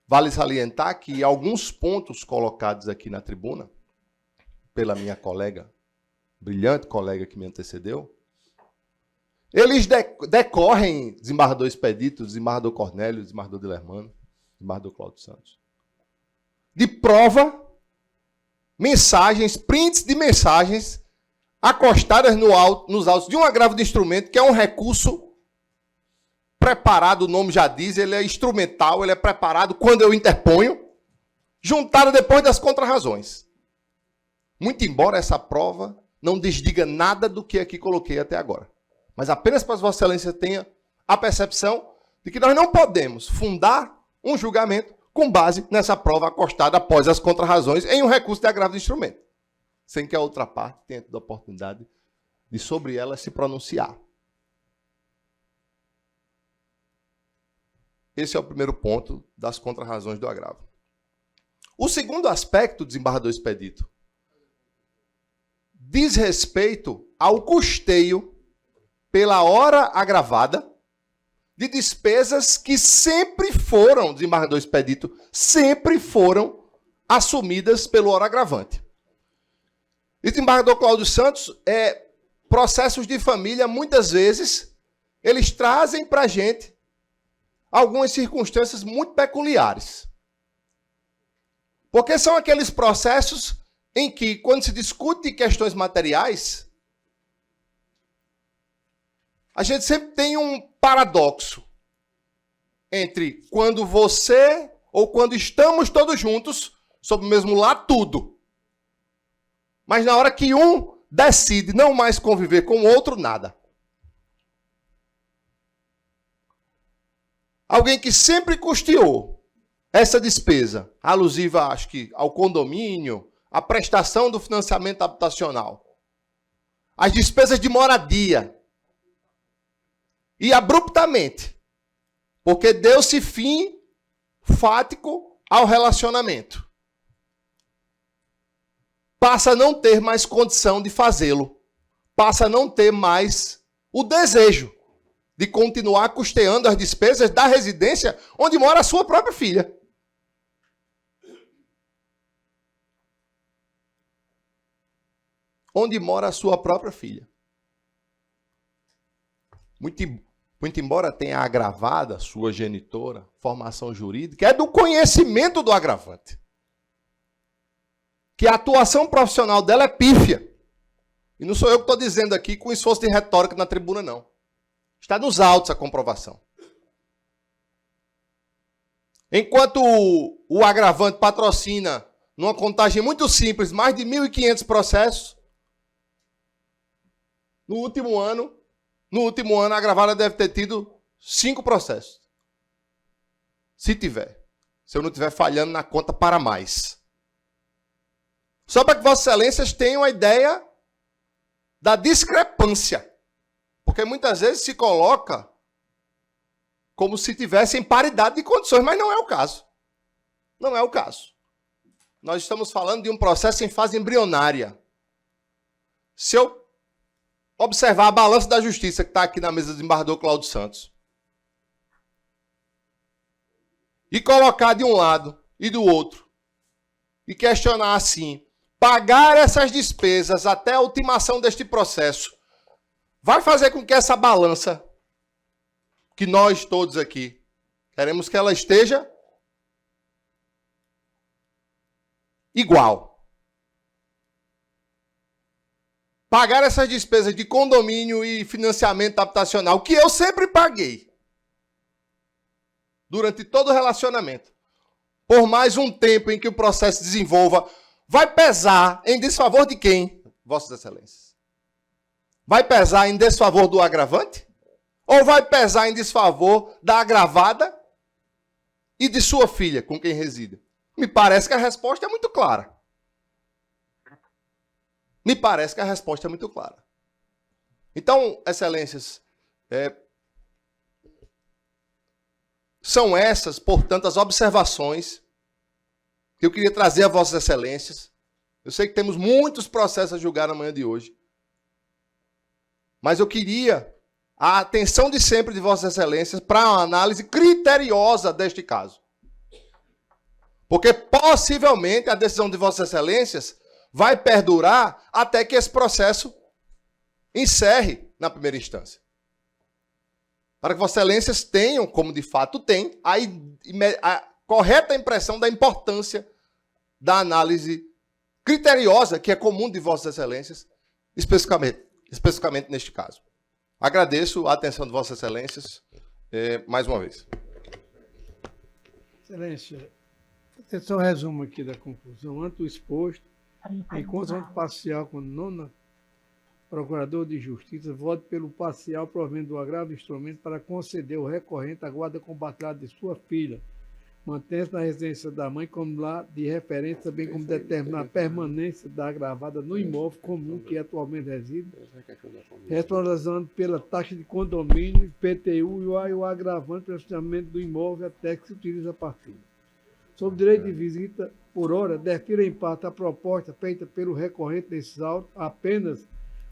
Vale salientar que alguns pontos colocados aqui na tribuna, pela minha colega, brilhante colega que me antecedeu, eles decorrem, desembargador Expedito, desembargador Cornélio, desembargador Dilermano, desembargador Cláudio Santos, de prova, mensagens, prints de mensagens acostadas nos autos de um agravo de instrumento, que é um recurso preparado, o nome já diz, ele é instrumental, ele é preparado quando eu interponho, juntado depois das contrarrazões. Muito embora essa prova não desdiga nada do que aqui coloquei até agora. Mas apenas para as Vossas Excelências tenham a percepção de que nós não podemos fundar um julgamento com base nessa prova acostada após as contrarrazões em um recurso de agravo de instrumento, sem que a outra parte tenha tido a oportunidade de sobre ela se pronunciar. Esse é o primeiro ponto das contrarrazões do agravo. O segundo aspecto, desembargador Expedito, diz respeito ao custeio pela hora agravada de despesas que sempre foram, desembargador Expedito, sempre foram assumidas pelo hora agravante. E desembargador Cláudio Santos, processos de família, muitas vezes, eles trazem para a gente algumas circunstâncias muito peculiares. Porque são aqueles processos em que, quando se discute questões materiais, a gente sempre tem um paradoxo entre quando você ou quando estamos todos juntos, sob o mesmo lado, tudo. Mas na hora que um decide não mais conviver com o outro, nada. Alguém que sempre custeou essa despesa, alusiva, acho que, ao condomínio, à prestação do financiamento habitacional, as despesas de moradia, e abruptamente, porque deu-se fim fático ao relacionamento, passa a não ter mais condição de fazê-lo, passa a não ter mais o desejo de continuar custeando as despesas da residência onde mora a sua própria filha. Onde mora a sua própria filha. Muito embora tenha agravada sua genitora, formação jurídica, é do conhecimento do agravante. Que a atuação profissional dela é pífia. E não sou eu que estou dizendo aqui com esforço de retórica na tribuna, não. Está nos autos a comprovação. Enquanto o agravante patrocina, numa contagem muito simples, mais de 1.500 processos, no último ano, a agravada deve ter tido 5 processos. Se tiver. Se eu não estiver falhando na conta para mais. Só para que Vossas Excelências tenham a ideia da discrepância. Porque muitas vezes se coloca como se tivessem paridade de condições, mas não é o caso. Não é o caso. nós estamos falando de um processo em fase embrionária. Se eu observar a balança da justiça que está aqui na mesa do desembargador Cláudio Santos e colocar de um lado e do outro e questionar assim, pagar essas despesas até a ultimação deste processo vai fazer com que essa balança, que nós todos aqui queremos que ela esteja igual. Pagar essas despesas de condomínio e financiamento habitacional, que eu sempre paguei, durante todo o relacionamento, por mais um tempo em que o processo desenvolva, vai pesar em desfavor de quem, Vossas Excelências? Vai pesar em desfavor do agravante? Ou vai pesar em desfavor da agravada e de sua filha, com quem reside? Me parece que a resposta é muito clara. Me parece que a resposta é muito clara. Então, Excelências, são essas, portanto, as observações que eu queria trazer a Vossas Excelências. Eu sei que temos muitos processos a julgar na manhã de hoje, mas eu queria a atenção de sempre de Vossas Excelências para uma análise criteriosa deste caso. Porque, possivelmente, a decisão de Vossas Excelências vai perdurar até que esse processo encerre na primeira instância. Para que Vossas Excelências tenham, como de fato tem, a correta impressão da importância da análise criteriosa que é comum de Vossas Excelências, especificamente neste caso. Agradeço a atenção de Vossas Excelências mais uma vez. Excelência, atenção ao resumo aqui da conclusão. Ante o exposto, em confronto parcial com o nono Procurador de Justiça, voto pelo parcial provendo do agravo do instrumento para conceder ao recorrente a guarda compartilhada de sua filha, mantém-se na residência da mãe como lá de referência, bem como determinar a permanência da agravada no imóvel comum que atualmente reside, responsabilizando pela taxa de condomínio, IPTU e o agravante pelo funcionamento do imóvel até que se utilize a partilha. Sobre direito de visita, por hora, defira em parte a proposta feita pelo recorrente nesses autos apenas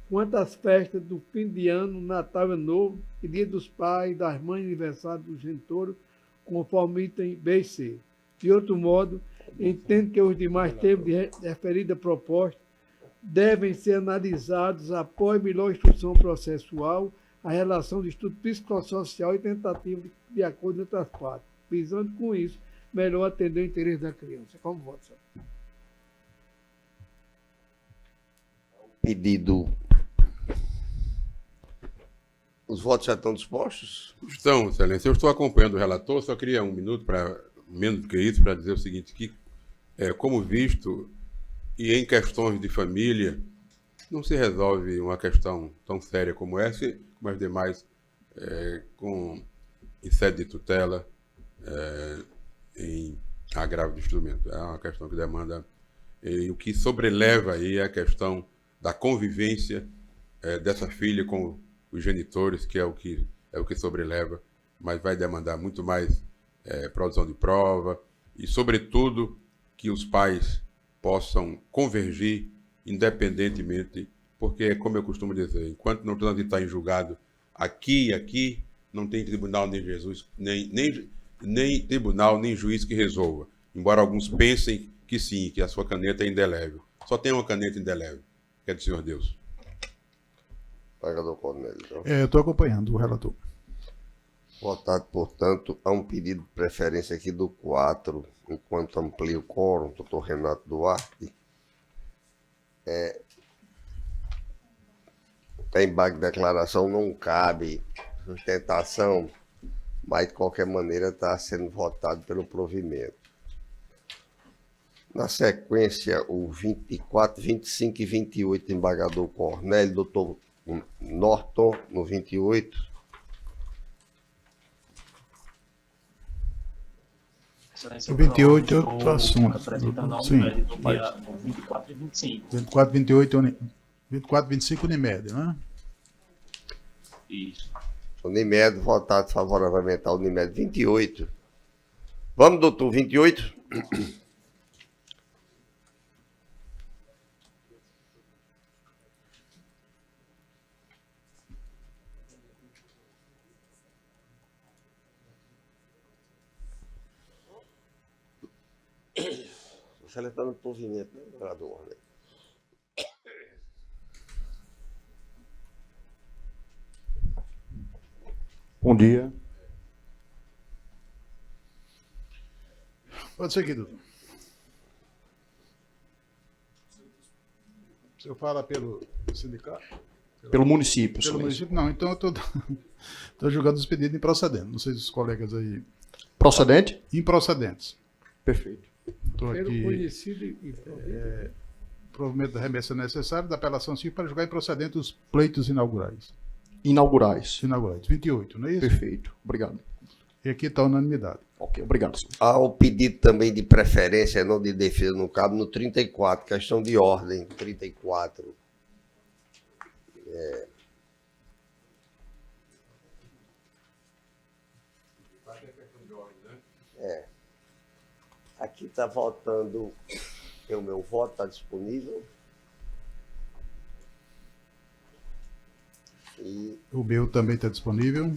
quanto às festas do fim de ano, Natal e Ano Novo e Dia dos Pais, das Mães e aniversário do genitor, conforme item B e C. De outro modo, entendo que os demais termos de referida proposta devem ser analisados após melhor instrução processual, a relação de estudo psicossocial e tentativa de acordo entre as partes, visando com isso melhor atender o interesse da criança. Como voto, senhor? Pedido. Os votos já estão dispostos? Estão, Excelência. Eu estou acompanhando o relator, só queria um minuto, menos do que isso, para dizer o seguinte, que, como visto, e em questões de família, não se resolve uma questão tão séria como essa, como as demais, em sede de tutela, em agravo de instrumento. É uma questão que demanda... E o que sobreleva aí é a questão da convivência dessa filha com os genitores, que é o que sobreleva, mas vai demandar muito mais produção de prova e, sobretudo, que os pais possam convergir independentemente, porque, como eu costumo dizer, enquanto não transitar em julgado aqui e aqui, não tem tribunal nem Jesus, nem tribunal, nem juiz que resolva. Embora alguns pensem que sim, que a sua caneta é indelével. Só tem uma caneta indelével, que é do Senhor Deus. Pagador Cornélio. Então. Eu estou acompanhando o relator. Votado, portanto, há um pedido de preferência aqui do 4, enquanto amplia o quórum, doutor Renato Duarte. Embargo de declaração não cabe sustentação, mas de qualquer maneira está sendo votado pelo provimento. Na sequência, o 24, 25 e 28, embargador Cornélio, doutor Norton, no 28. O 28 é outro assunto. Sim. 24 e 25. 24, 28, 24, 25 Unimed, né? Isso. Unimed, votado favoravelmente ao Unimed 28. Vamos, doutor, 28? selecionando o provimento, né, vereador? Bom dia. Pode seguir, doutor. O senhor fala pelo sindicato? Pelo município, Pelo excelência. município? Não, então eu estou julgando os pedidos improcedentes. Não sei se os colegas aí... Procedente? Improcedentes. Perfeito. Estou Pelo aqui... conhecido e provimento da remessa necessária da apelação civil para julgar improcedente os pleitos inaugurais. Inaugurais. 28, não é isso? Perfeito. Obrigado. E aqui está a unanimidade. Ok, obrigado, senhor. Há o pedido também de preferência, não de defesa, no cabo, no 34, questão de ordem, 34. Aqui está votando, o meu voto está disponível. E O meu também está disponível.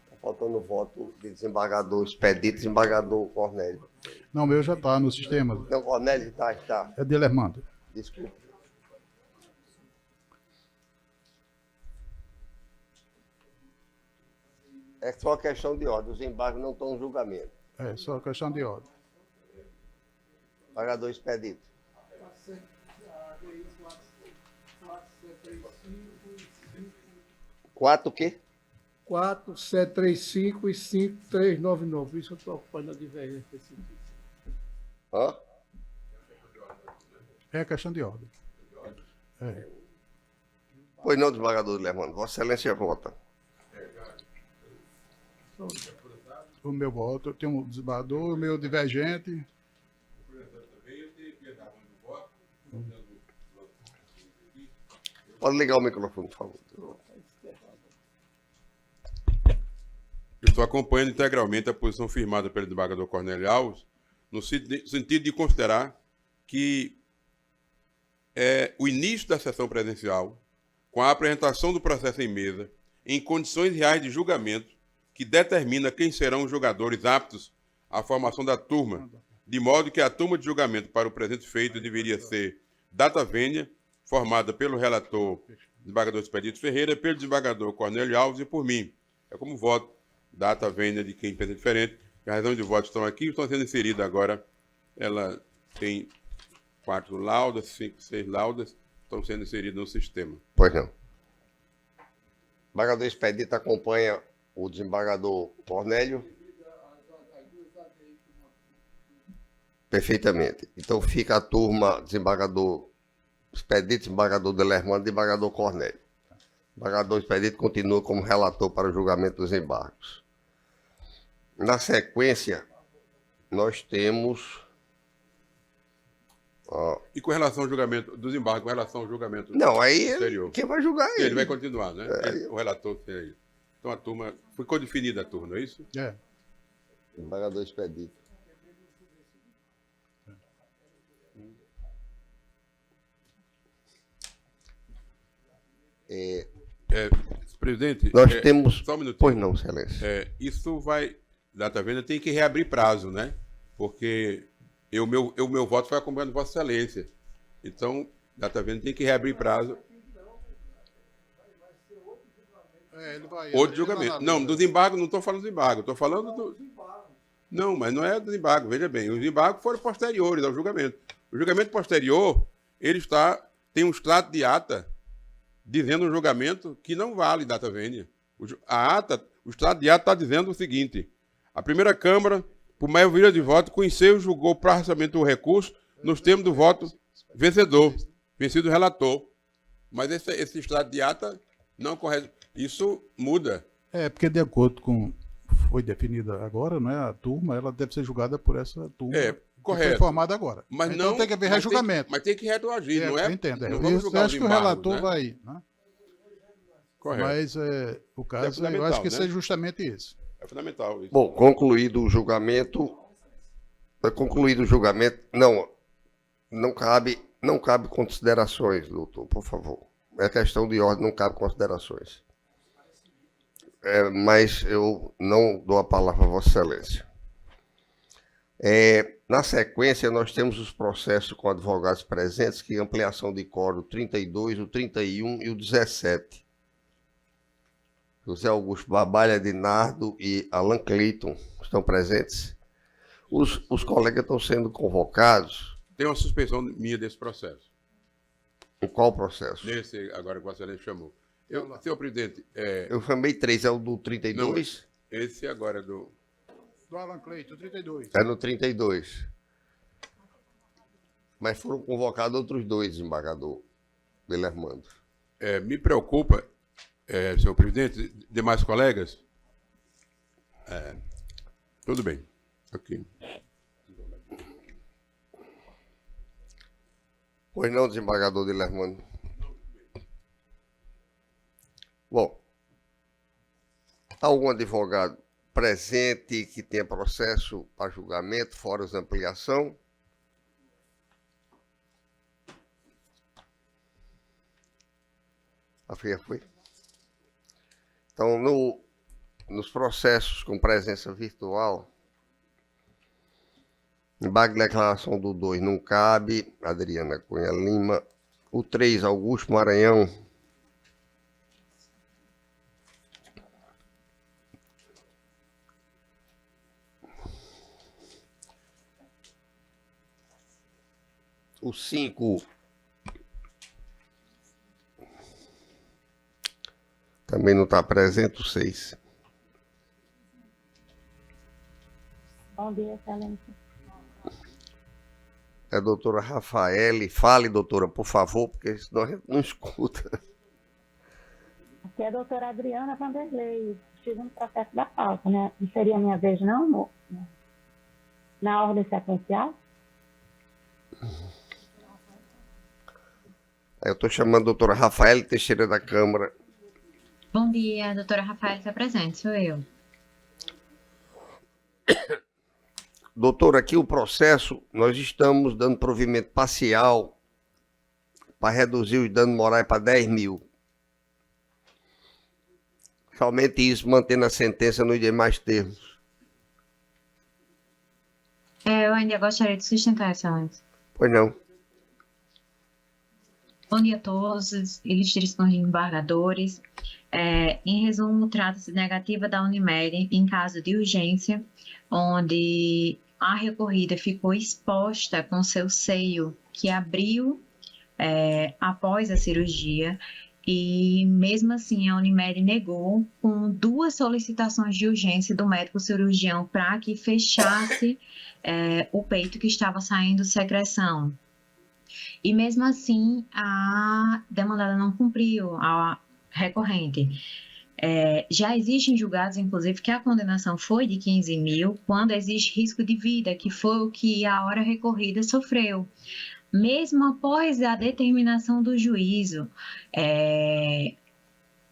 está faltando o voto de desembargador Expedito, desembargador Cornélio. Não, o meu já está no sistema. Não, Cornélio está. É de Lermando. Desculpa. É só questão de ordem, os embargos não estão em julgamento. É, só questão de ordem. Pagador Expedito. 4 o quê? 4735 e 5399. Isso eu estou ocupando a divergência desse vídeo. Hã? É questão de ordem. É. Pois não, desembargador Lermando. Vossa Excelência vota. O meu voto, eu tenho um desembargador, o meu divergente. Pode ligar o microfone, por favor. Eu estou acompanhando integralmente a posição firmada pelo desembargador Cornélio Alves, no sentido de considerar que o início da sessão presencial, com a apresentação do processo em mesa, em condições reais de julgamento, que determina quem serão os jogadores aptos à formação da turma, de modo que a turma de julgamento para o presente feito deveria ser data vênia, formada pelo relator desembargador Expedito Ferreira, pelo desembargador Cornélio Alves e por mim. É como voto, data vênia de quem pensa diferente. As razões de voto estão aqui, estão sendo inseridas agora. Ela tem 4 laudas, 5, 6 laudas, estão sendo inseridas no sistema. Pois não. O desembargador Expedito acompanha o desembargador Cornélio? Perfeitamente. Então fica a turma desembargador Expedito, desembargador Delermando e desembargador Cornélio. O desembargador Expedito continua como relator para o julgamento dos embargos. Na sequência, nós temos... E com relação ao julgamento dos embargos, com relação ao julgamento Não, aí anterior? quem vai julgar é Ele vai continuar, né? O relator seria. Então a turma... Ficou definida a turma, não é isso? É. Desembargador Expedito. Presidente, Nós temos... Só um minutinho. Pois não, excelência. Isso vai... Data venda tem que reabrir prazo, né? Porque o meu voto foi acompanhando Vossa Excelência. Então, data venda tem que reabrir prazo. Ele vai, Outro julgamento. Não, dos embargos, não estou falando dos embargos, estou falando do... Não, mas não é dos embargos, veja bem. Os embargos foram posteriores ao julgamento. O julgamento posterior, ele tem um extrato de ata dizendo um julgamento que não vale data vênia. O extrato de ata está dizendo o seguinte: a primeira Câmara, por maioria de voto, conheceu e julgou parcialmente o recurso nos termos do voto vencedor, vencido o relator. Mas esse extrato de ata não corresponde. Isso muda. É, porque de acordo com foi definida agora, né, a turma, ela deve ser julgada por essa turma. Correto. Que foi formada agora. Mas então não, tem que haver rejulgamento. Mas tem que retroagir, não é? Eu entendo. Não vamos julgar acho os que o embargos, relator né? vai... Né? Correto. Mas o caso, eu acho que seja justamente isso. É fundamental isso. Bom, concluído o julgamento, não cabe considerações, doutor, por favor. É questão de ordem, não cabe considerações. mas eu não dou a palavra a Vossa Excelência. Na sequência, nós temos os processos com advogados presentes, que é ampliação de quórum o 32, o 31 e o 17. José Augusto Barbalha, Dinardo e Alan Cleiton estão presentes. Os colegas estão sendo convocados. Tem uma suspensão minha desse processo. Em qual processo? Nesse, agora que Vossa Excelência chamou. Senhor presidente... Eu chamei 3, é o do 32? Não, esse agora é do... Do Alan Cleiton, 32. É no 32. Mas foram convocados outros 2, desembargador Belermando. Me preocupa, senhor presidente, demais colegas. Tudo bem. Ok. Pois não, desembargador Belermando. Bom, algum advogado presente que tenha processo para julgamento, fora as ampliação? A FIA foi? Então, nos processos com presença virtual, embargo de declaração do 2 não cabe, Adriana Cunha Lima. O 3, Augusto Maranhão. O 5 também não está presente, o 6. Bom dia, excelência. É a doutora Rafaele. Fale, doutora, por favor, porque senão a gente não escuta. Aqui é a doutora Adriana Vanderlei. Estive no processo da pauta, né? Não seria a minha vez, não, amor? Na ordem sequencial? Eu estou chamando a doutora Rafaele Teixeira da Câmara. Bom dia, a doutora Rafaela está presente, sou eu. Doutor, aqui o processo, nós estamos dando provimento parcial para reduzir os danos morais para 10 mil. Somente isso, mantendo a sentença nos demais termos. Eu ainda gostaria de sustentar, excelência. Pois não. Bom dia a todos, ilustres embargadores. Em resumo, trata-se de negativa da Unimed em caso de urgência, onde a recorrida ficou exposta com seu seio que abriu após a cirurgia e, mesmo assim, a Unimed negou com 2 solicitações de urgência do médico cirurgião para que fechasse o peito que estava saindo secreção. E mesmo assim, a demandada não cumpriu, a recorrente. Já existem julgados, inclusive, que a condenação foi de 15 mil, quando existe risco de vida, que foi o que a hora recorrida sofreu. Mesmo após a determinação do juízo,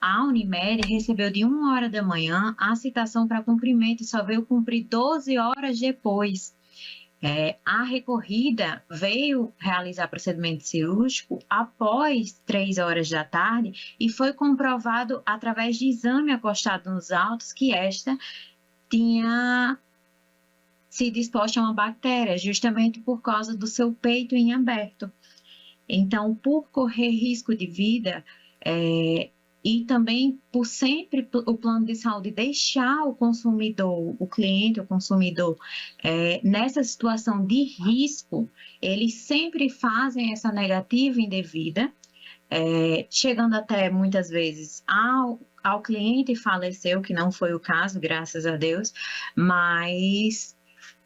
a Unimed recebeu de 1h da manhã a citação para cumprimento e só veio cumprir 12 horas depois. A recorrida veio realizar procedimento cirúrgico após 3 horas da tarde e foi comprovado através de exame acostado nos autos que esta tinha sido exposta a uma bactéria, justamente por causa do seu peito em aberto. Então, por correr risco de vida, e também por sempre o plano de saúde deixar o consumidor, o cliente, o consumidor, nessa situação de risco, eles sempre fazem essa negativa indevida, chegando até muitas vezes ao cliente falecer, o que não foi o caso, graças a Deus, mas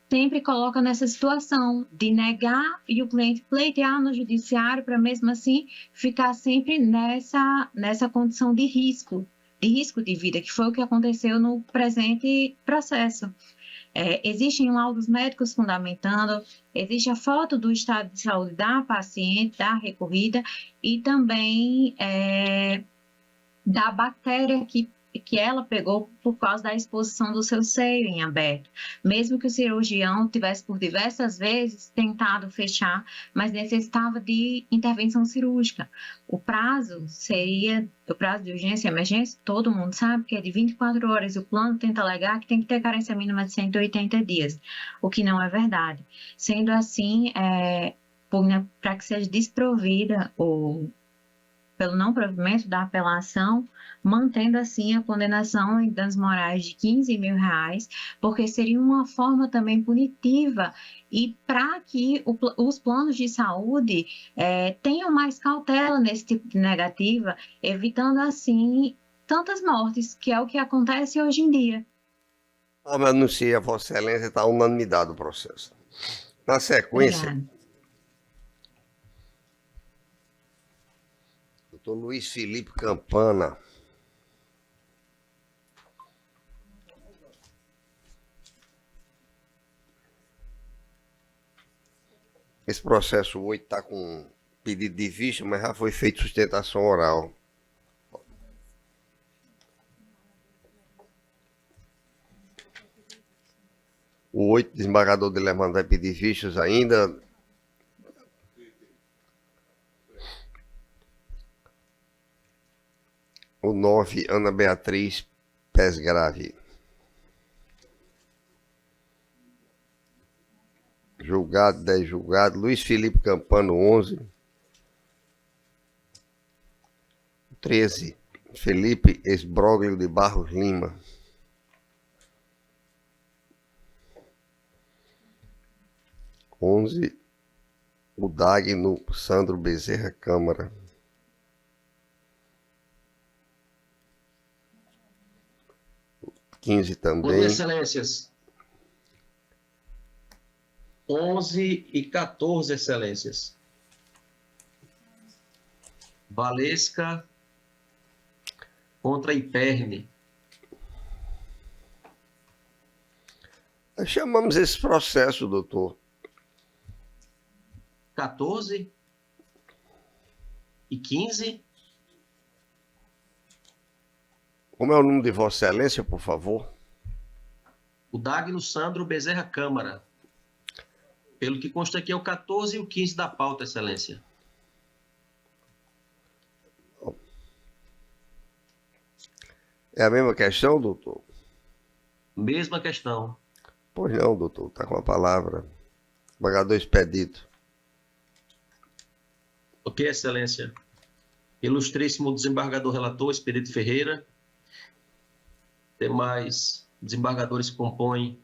sempre coloca nessa situação de negar e o cliente pleitear no judiciário para mesmo assim ficar sempre nessa condição de risco de vida, que foi o que aconteceu no presente processo. Existem laudos médicos fundamentando, existe a foto do estado de saúde da paciente, da recorrida e também da bactéria que que ela pegou por causa da exposição do seu seio em aberto. Mesmo que o cirurgião tivesse por diversas vezes tentado fechar, mas necessitava de intervenção cirúrgica. O prazo de urgência e emergência, todo mundo sabe que é de 24 horas. O plano tenta alegar que tem que ter carência mínima de 180 dias, o que não é verdade. Sendo assim, para que seja desprovida pelo não provimento da apelação, mantendo assim a condenação em danos morais de R$15 mil, porque seria uma forma também punitiva e para que os planos de saúde tenham mais cautela nesse tipo de negativa, evitando assim tantas mortes, que é o que acontece hoje em dia. Como anunciei a Vossa Excelência, está a unanimidade do processo. Na sequência, Obrigada. doutor Luiz Felipe Campana. Esse processo 8 está com pedido de vista, mas já foi feita sustentação oral. O 8, desembargador de Lermano, vai pedir vistas ainda. O 9, Ana Beatriz Pesgrave. Julgado, 10 julgado. Luiz Felipe Campano, 11. 13, Felipe Esbroglio de Barros Lima. 11, o Dagno Sandro Bezerra Câmara. 15 também. Vossas Excelências. 11 e 14, Excelências. Valesca contra Iperne. Nós chamamos esse processo, doutor. 14 e 15. Como é o nome de Vossa Excelência, por favor? O Dagno Sandro Bezerra Câmara. Pelo que consta aqui é o 14 e o 15 da pauta, Excelência. É a mesma questão, doutor? Mesma questão. Pois não, doutor. Está com a palavra. Desembargador Expedito. Ok, Excelência. Ilustríssimo desembargador relator, Expedito Ferreira. Demais desembargadores que compõem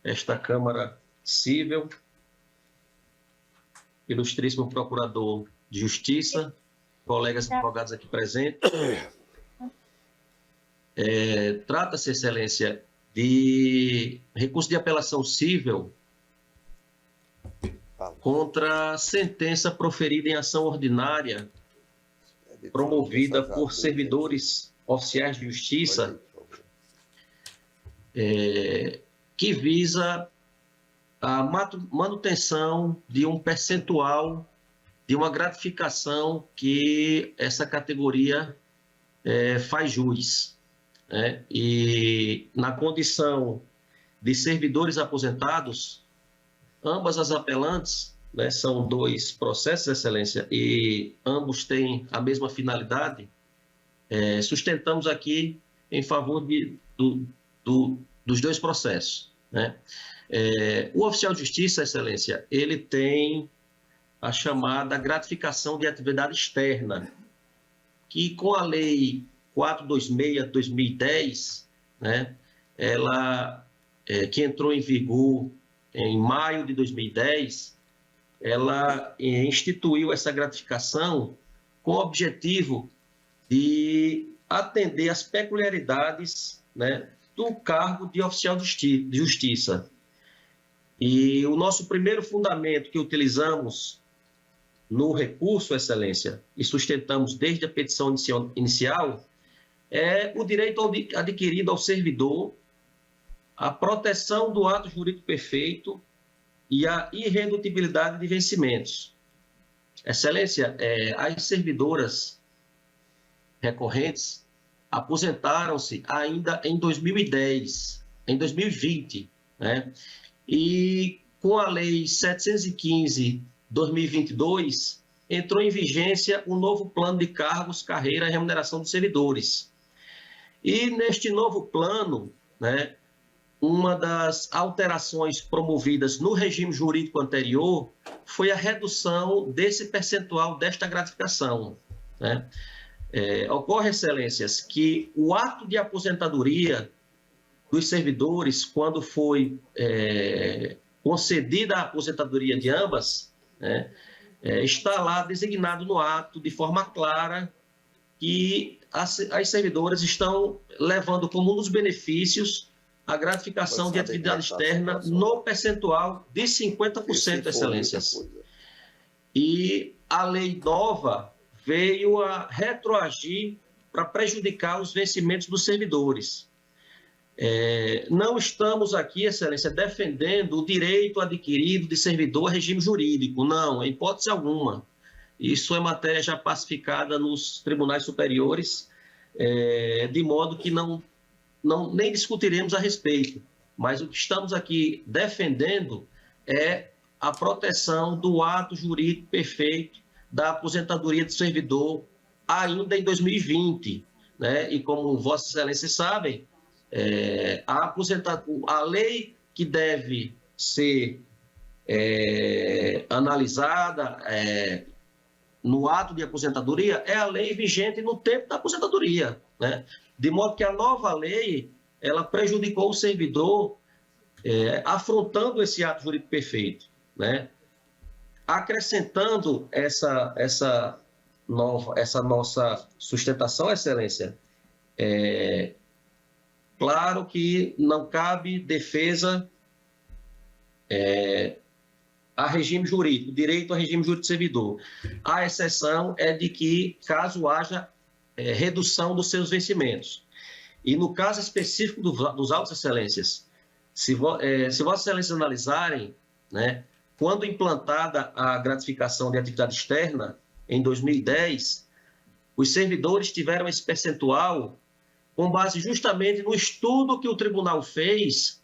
esta Câmara Cível. Ilustríssimo procurador de Justiça, colegas advogados aqui presentes. Trata-se, Excelência, de recurso de apelação cível contra sentença proferida em ação ordinária promovida por servidores oficiais de justiça que visa a manutenção de um percentual de uma gratificação que essa categoria faz jus. E na condição de servidores aposentados, ambas as apelantes, são dois processos, Excelência, e ambos têm a mesma finalidade, sustentamos aqui em favor dos dois processos. O oficial de justiça, Excelência, ele tem a chamada gratificação de atividade externa, que com a lei 426/2010, ela, que entrou em vigor em maio de 2010, ela instituiu essa gratificação com o objetivo de atender às peculiaridades do cargo de oficial de justiça. E o nosso primeiro fundamento que utilizamos no recurso, Excelência, e sustentamos desde a petição inicial, é o direito adquirido ao servidor, a proteção do ato jurídico perfeito e a irredutibilidade de vencimentos. Excelência, as servidoras recorrentes aposentaram-se ainda em 2010, em 2020, né? E com a Lei 715/2022, entrou em vigência o novo plano de cargos, carreira e remuneração dos servidores. E neste novo plano, né, uma das alterações promovidas no regime jurídico anterior foi a redução desse percentual desta gratificação, né? Ocorre, excelências, que o ato de aposentadoria dos servidores, quando foi concedida a aposentadoria de ambas, né, está lá designado no ato de forma clara que as servidoras estão levando como um dos benefícios a gratificação de atividade externa no percentual de 50%, excelências. E a lei nova veio a retroagir para prejudicar os vencimentos dos servidores. Não estamos aqui, excelência, defendendo o direito adquirido de servidor a regime jurídico, não, em hipótese alguma. Isso é matéria já pacificada nos tribunais superiores, de modo que nem discutiremos a respeito. Mas o que estamos aqui defendendo é a proteção do ato jurídico perfeito da aposentadoria do servidor ainda em 2020. Né? E como Vossas Excelências sabem, a lei que deve ser analisada no ato de aposentadoria é a lei vigente no tempo da aposentadoria, né? De modo que a nova lei ela prejudicou o servidor afrontando esse ato jurídico perfeito, né? Acrescentando essa nossa sustentação, Excelência, claro que não cabe defesa a regime jurídico, direito a regime jurídico do servidor. A exceção é de que, caso haja redução dos seus vencimentos. E no caso específico dos autos, Excelências, se Vossas Excelências analisarem, né, quando implantada a gratificação de atividade externa, em 2010, os servidores tiveram esse percentual com base justamente no estudo que o tribunal fez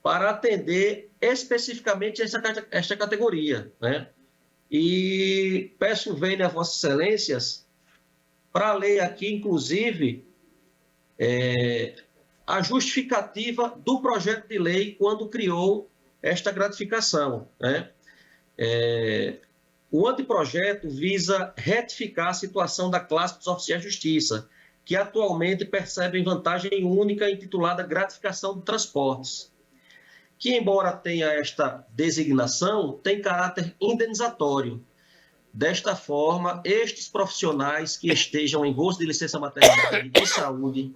para atender especificamente esta categoria, né? E peço vênia a Vossas Excelências para ler aqui, inclusive, a justificativa do projeto de lei quando criou esta gratificação, né? O anteprojeto visa retificar a situação da classe dos oficiais de justiça, que atualmente percebem vantagem única intitulada gratificação de transportes, que, embora tenha esta designação, tem caráter indenizatório. Desta forma, estes profissionais que estejam em gozo de licença maternidade de saúde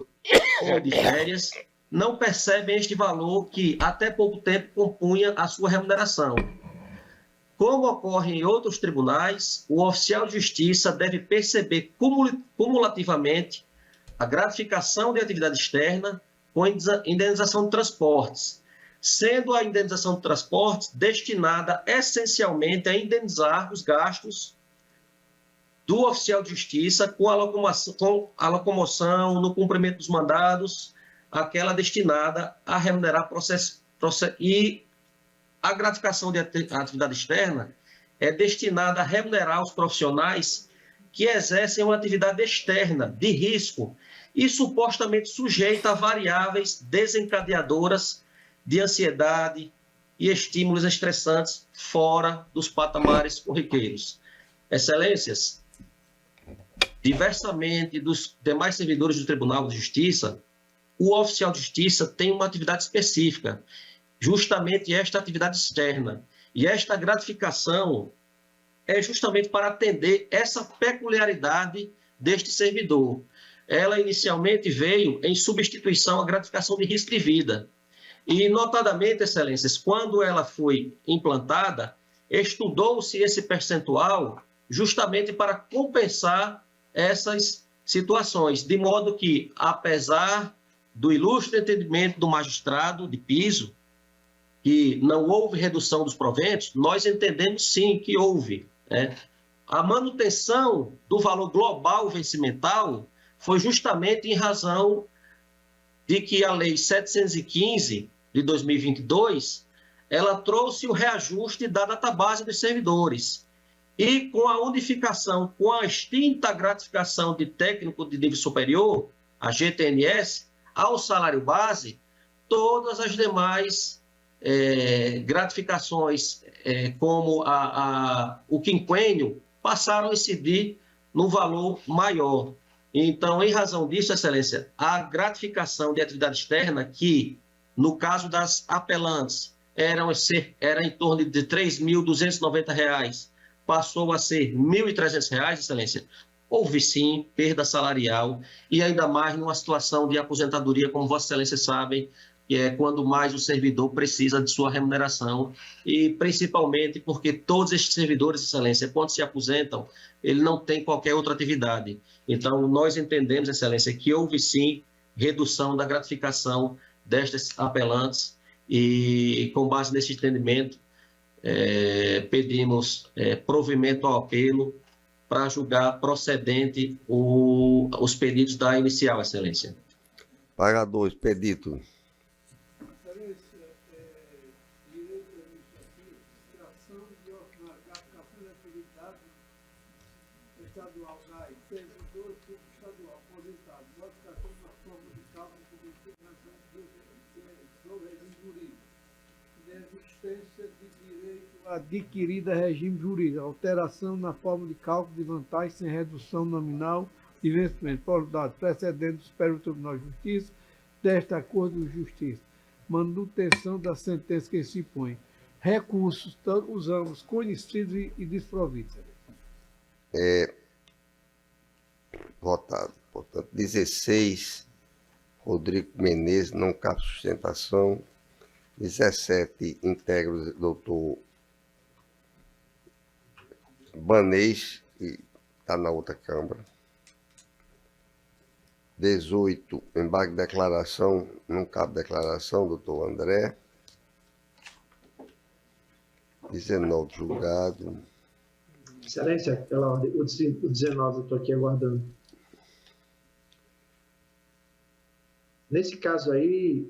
ou de férias não percebem este valor que até pouco tempo compunha a sua remuneração. Como ocorre em outros tribunais, o oficial de justiça deve perceber cumulativamente a gratificação de atividade externa com indenização de transportes, sendo a indenização de transportes destinada essencialmente a indenizar os gastos do oficial de justiça com a locomoção, no cumprimento dos mandados, aquela destinada a remunerar e a gratificação de atividade externa é destinada a remunerar os profissionais que exercem uma atividade externa de risco e supostamente sujeita a variáveis desencadeadoras de ansiedade e estímulos estressantes fora dos patamares corriqueiros. Excelências, diversamente dos demais servidores do Tribunal de Justiça, o oficial de justiça tem uma atividade específica, justamente esta atividade externa. E esta gratificação é justamente para atender essa peculiaridade deste servidor. Ela inicialmente veio em substituição à gratificação de risco de vida. E, notadamente, Excelências, quando ela foi implantada, estudou-se esse percentual justamente para compensar essas situações, de modo que, apesar do ilustre entendimento do magistrado de piso, que não houve redução dos proventos, nós entendemos sim que houve, né? A manutenção do valor global vencimental foi justamente em razão de que a Lei 715 de 2022, ela trouxe o reajuste da database dos servidores. E com a unificação, com a extinta gratificação de técnico de nível superior, a GTNS, ao salário base, todas as demais gratificações, como o quinquênio, passaram a incidir no valor maior. Então, em razão disso, Excelência, a gratificação de atividade externa, que, no caso das apelantes, era em torno de R$ 3.290, passou a ser R$ 1.300, Excelência, houve sim perda salarial, e ainda mais numa situação de aposentadoria, como Vossa Excelência sabem, que é quando mais o servidor precisa de sua remuneração, e principalmente porque todos estes servidores, Excelência, quando se aposentam, ele não tem qualquer outra atividade. Então, nós entendemos, Excelência, que houve sim redução da gratificação destes apelantes, e com base nesse entendimento, pedimos provimento ao apelo para julgar procedente os pedidos da inicial, Excelência. Pagador, expedito. Adquirida regime jurídico, alteração na forma de cálculo de vantagem sem redução nominal de vencimento, por dado precedente do Superior Tribunal de Justiça, desta Corte de Justiça, manutenção da sentença que se impõe, recursos, usamos conhecidos e desprovidos. Votado. Portanto, 16, Rodrigo Menezes, não cabe sustentação. 17, integra o doutor Banês, que está na outra Câmara. 18, embargo de declaração, não cabe declaração, doutor André. 19, julgado. Excelência, pela ordem, o 19 eu estou aqui aguardando. Nesse caso aí,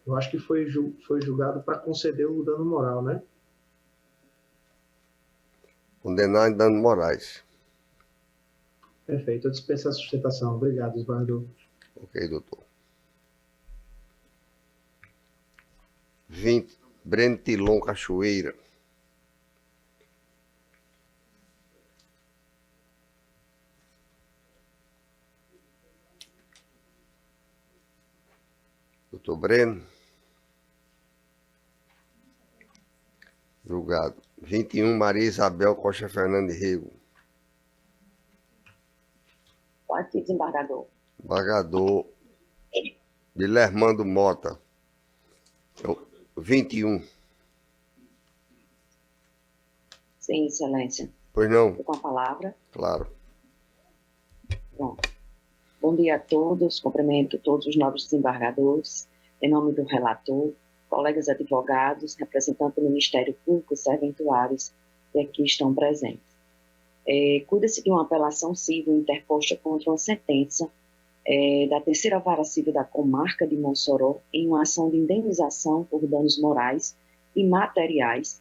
eu acho que foi julgado para conceder o dano moral, né? Condenar em dano morais. Perfeito, eu dispenso a sustentação. Obrigado, desembargador. Ok, doutor. 20, Breno Tilon Cachoeira. Doutor Breno. Julgado. 21, Maria Isabel Costa Fernandes Rego. Aqui, desembargador. Embargador Guilhermando Mota. 21. Sim, Excelência. Pois não? Com a palavra. Claro. Pronto. Bom dia a todos. Cumprimento todos os nobres desembargadores. Em nome do relator, colegas advogados, representantes do Ministério Público e serventuários que aqui estão presentes. Cuida-se de uma apelação civil interposta contra uma sentença da terceira vara civil da comarca de Mossoró em uma ação de indenização por danos morais e materiais,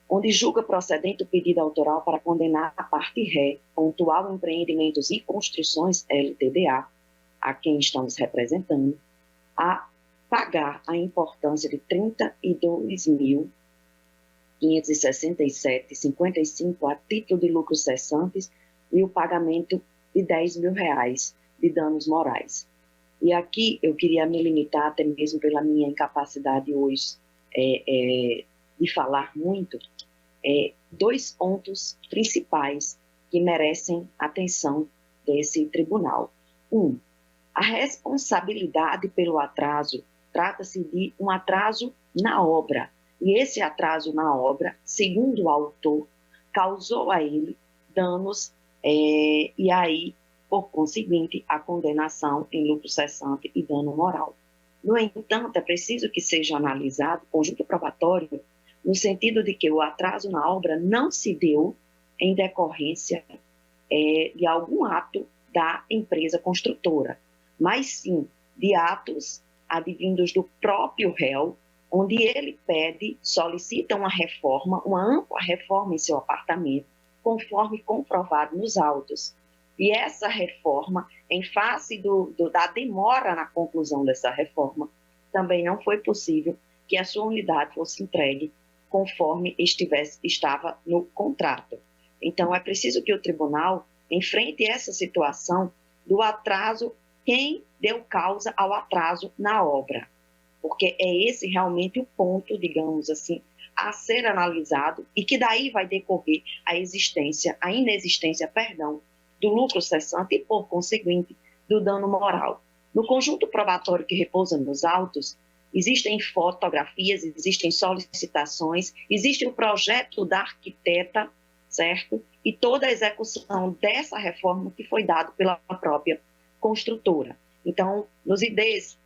onde julga procedente o pedido autoral para condenar a parte ré, pontual empreendimentos e construções LTDA, a quem estamos representando, a pagar a importância de R$ 32.567,55 a título de lucros cessantes e o pagamento de R$10.000 de danos morais. E aqui eu queria me limitar, até mesmo pela minha incapacidade hoje de falar muito, dois pontos principais que merecem atenção desse tribunal. A responsabilidade pelo atraso trata-se de um atraso na obra. E esse atraso na obra, segundo o autor, causou a ele danos e aí, por conseguinte, a condenação em lucro cessante e dano moral. No entanto, é preciso que seja analisado o conjunto probatório no sentido de que o atraso na obra não se deu em decorrência de algum ato da empresa construtora, mas sim de atos advindos do próprio réu, onde ele solicita uma reforma, uma ampla reforma em seu apartamento, conforme comprovado nos autos. E essa reforma, em face da demora na conclusão dessa reforma, também não foi possível que a sua unidade fosse entregue conforme estava no contrato. Então, é preciso que o tribunal enfrente essa situação do atraso, quem deu causa ao atraso na obra, porque é esse realmente o ponto, digamos assim, a ser analisado e que daí vai decorrer a inexistência, do lucro cessante e, por conseguinte, do dano moral. No conjunto probatório que repousa nos autos, existem fotografias, existem solicitações, existe o projeto da arquiteta, certo? E toda a execução dessa reforma que foi dado pela própria construtora. Então, nos IDs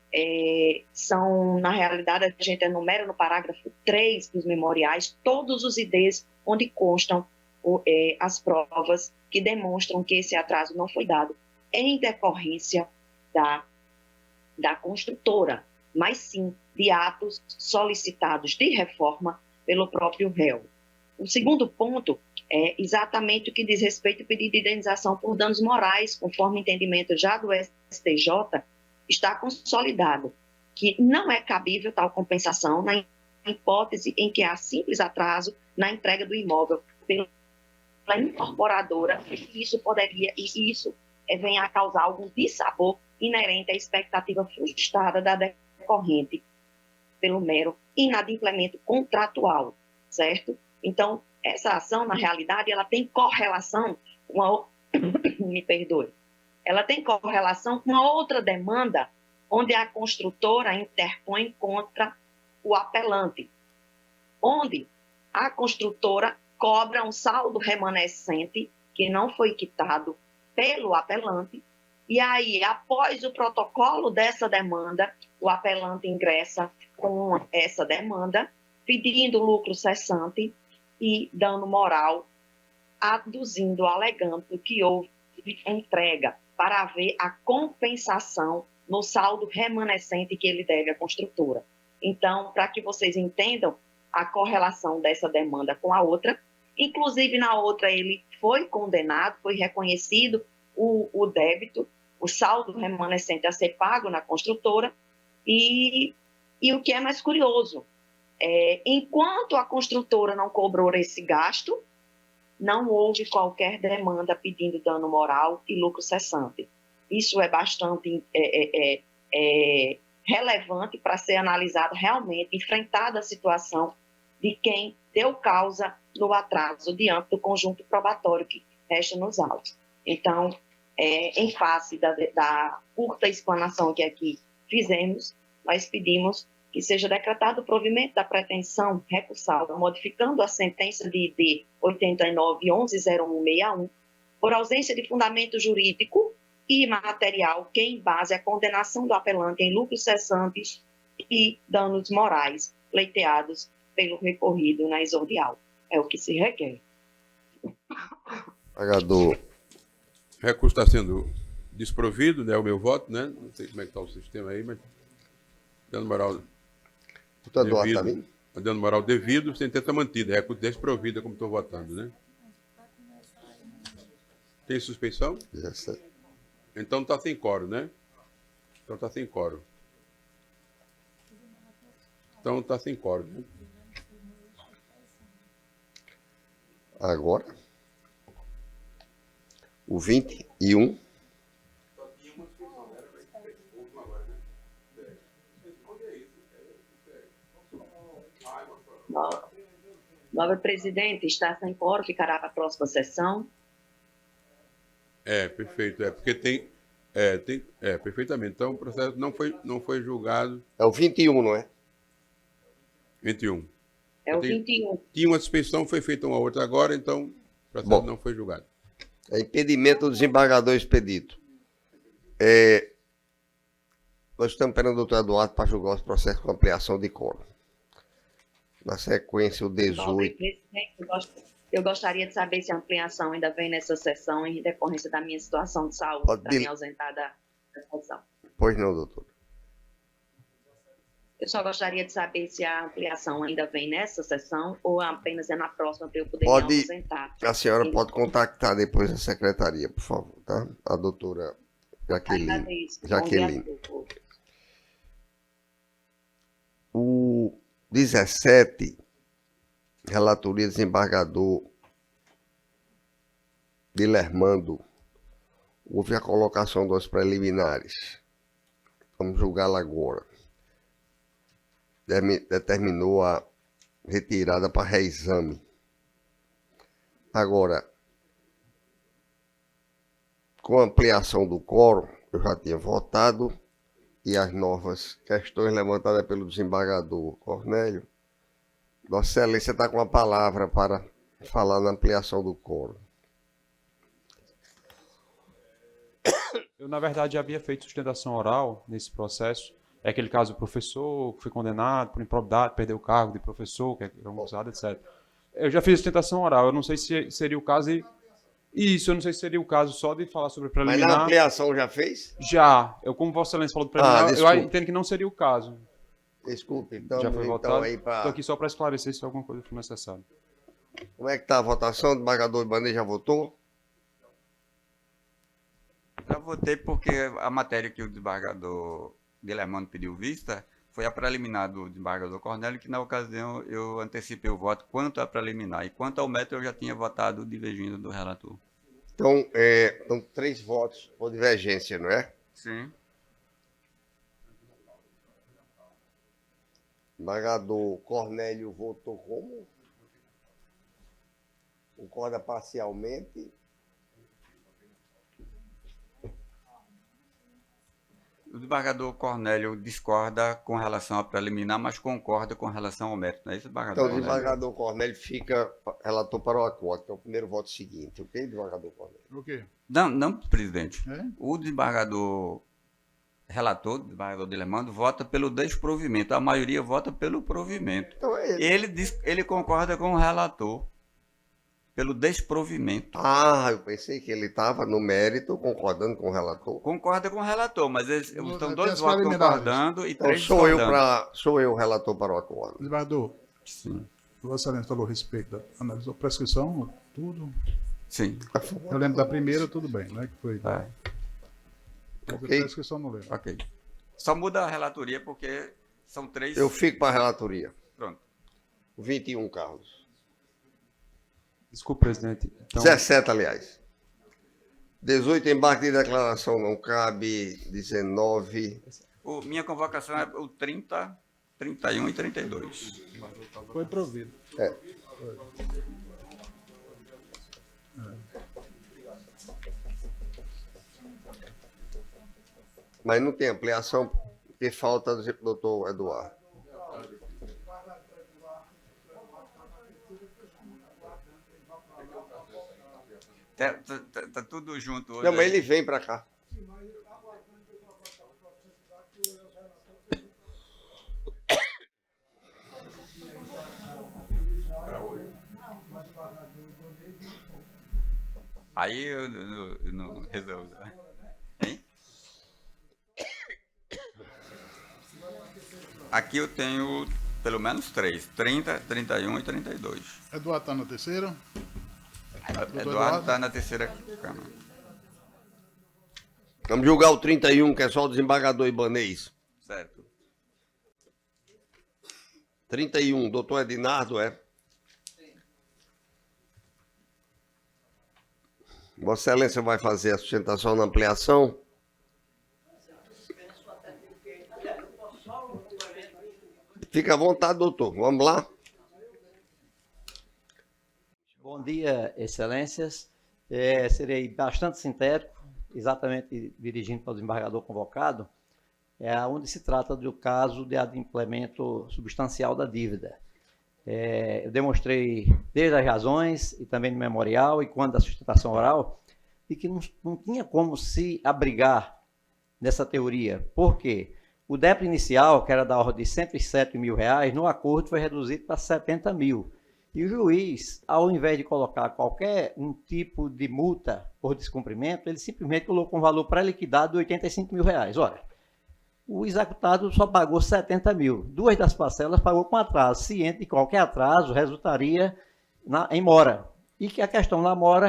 são, na realidade, a gente enumera no parágrafo 3 dos memoriais todos os IDs onde constam as provas que demonstram que esse atraso não foi dado em decorrência da construtora, mas sim de atos solicitados de reforma pelo próprio réu. O segundo ponto é exatamente o que diz respeito ao pedido de indenização por danos morais, conforme entendimento já do STJ, está consolidado que não é cabível tal compensação na hipótese em que há simples atraso na entrega do imóvel pela incorporadora, e isso venha a causar algum dissabor inerente à expectativa frustrada da decorrente pelo mero inadimplemento contratual, certo? Então, essa ação, na realidade, ela tem correlação com ela tem correlação com uma outra demanda onde a construtora interpõe contra o apelante, onde a construtora cobra um saldo remanescente que não foi quitado pelo apelante, e aí, após o protocolo dessa demanda, o apelante ingressa com essa demanda, pedindo lucro cessante e dano moral, alegando que houve entrega para haver a compensação no saldo remanescente que ele deve à construtora. Então, para que vocês entendam a correlação dessa demanda com a outra, inclusive na outra ele foi condenado, foi reconhecido o débito, o saldo remanescente a ser pago na construtora, e o que é mais curioso, enquanto a construtora não cobrou esse gasto, não houve qualquer demanda pedindo dano moral e lucro cessante. Isso é bastante relevante para ser analisado realmente, enfrentada a situação de quem deu causa no atraso diante do conjunto probatório que resta nos autos. Então, em face da curta explanação que aqui fizemos, nós pedimos que seja decretado o provimento da pretensão recursal, modificando a sentença de ID 89.11.0161, por ausência de fundamento jurídico e material que embase a condenação do apelante em lucros cessantes e danos morais pleiteados pelo recorrido na exordial. É o que se requer. Pagador. O recurso está sendo desprovido, né? O meu voto, né? Não sei como é que está o sistema aí, mas dano moral devido, dano moral devido, sentença mantida, recurso desprovido, como estou votando, né? Tem suspeição? Então está sem quórum, né? Então está sem quórum. Então está sem quórum, né? Agora, o 21. Nobre presidente, está sem quórum, ficará para a próxima sessão. Perfeito. Porque tem perfeitamente. Então, o processo não foi julgado. É o 21, não é? 21. É o 21. Tinha uma suspensão, foi feita uma outra agora, então o processo não foi julgado. É impedimento do desembargador expedito. Nós estamos esperando o doutor Eduardo para julgar os processos com ampliação de quórum. Na sequência, o 18. Eu gostaria de saber se a ampliação ainda vem nessa sessão em decorrência da minha situação de saúde, para me ausentar da sessão. Pois não, doutor. Eu só gostaria de saber se a ampliação ainda vem nessa sessão ou apenas é na próxima para eu poder me ausentar. A senhora pode contactar depois a secretaria, por favor, tá? A doutora Jaqueline. O 17, relatoria desembargador Guilhermando, houve a colocação dos preliminares. Vamos julgá-la agora. Determinou a retirada para reexame. Agora, com a ampliação do quórum, eu já tinha votado, e as novas questões levantadas pelo desembargador Cornélio, Vossa Excelência está com a palavra para falar na ampliação do quórum. Eu, na verdade, já havia feito sustentação oral nesse processo. É aquele caso do professor que foi condenado por improbidade, perdeu o cargo de professor, que é acusado, etc. Eu já fiz sustentação oral. Eu não sei se seria o caso... Isso, eu não sei se seria o caso só de falar sobre preliminar. Mas na ampliação já fez? Já. Eu, como Vossa Excelência falou do preliminar, eu entendo que não seria o caso. Desculpe, então... Já foi votado. Estou aqui só para esclarecer se alguma coisa for necessária. Como é que está a votação? O desembargador Ibanez já votou? Já votei porque a matéria que o desembargador Guilhermando pediu vista foi a preliminar do desembargador Cornélio, que na ocasião eu antecipei o voto quanto à preliminar. E quanto ao método eu já tinha votado divergindo do relator. Então, são 3 votos por divergência, não é? Sim. O desembargador Cornélio votou como? Concorda parcialmente? O desembargador Cornélio discorda com relação à preliminar, mas concorda com relação ao mérito, não é isso, desembargador? Então, o desembargador Cornélio fica relator para o acordo, que é o primeiro voto seguinte, ok, desembargador Cornélio? Ok. Não, presidente. O desembargador relator, o desembargador Guilhermando, vota pelo desprovimento. A maioria vota pelo provimento. Então é ele concorda com o relator pelo desprovimento. Ah, eu pensei que ele estava no mérito, concordando com o relator. Concorda com o relator, mas estão 2 votos concordando e 3 então, discordando. sou eu o relator para o acordo. Desembargador, sim. Vossa Excelência falou a respeito, analisou prescrição, tudo. Sim. Eu lembro da primeira, tudo bem, né? Que foi. Ok. A prescrição não lembro. Ok. Só muda a relatoria porque são 3. Eu fico para a relatoria. Pronto. 21, Carlos. Desculpe, presidente. Então... 17, aliás. 18, embarque de declaração não cabe. 19. Minha convocação é o 30, 31 e 32. Foi provido. Mas não tem ampliação, porque falta do doutor Eduardo. Tá tudo junto hoje. Não, mas ele vem para cá. Aí eu não resolvo. Hein? Aqui eu tenho pelo menos 3. 30, 31 e 32. Eduardo está na terceira? Eduardo está na terceira Câmara. Vamos julgar o 31, que é só o desembargador Ibanez. Certo. 31, doutor Edinardo, é? Vossa Excelência vai fazer a sustentação na ampliação? Fica à vontade, doutor. Vamos lá. Bom dia, excelências. Serei bastante sintético, exatamente dirigindo para o desembargador convocado, onde se trata do caso de adimplemento substancial da dívida. Eu demonstrei, desde as razões e também no memorial e quando da sustentação oral, de que não tinha como se abrigar nessa teoria. Por quê? O débito inicial, que era da ordem de R$ 107 mil, no acordo foi reduzido para R$ 70 mil. E o juiz, ao invés de colocar qualquer um tipo de multa por descumprimento, ele simplesmente colocou um valor pré-liquidado de R$85 mil. Ora, o executado só pagou 70 mil. 2 das parcelas pagou com atraso, ciente de qualquer atraso resultaria em mora. E que a questão da mora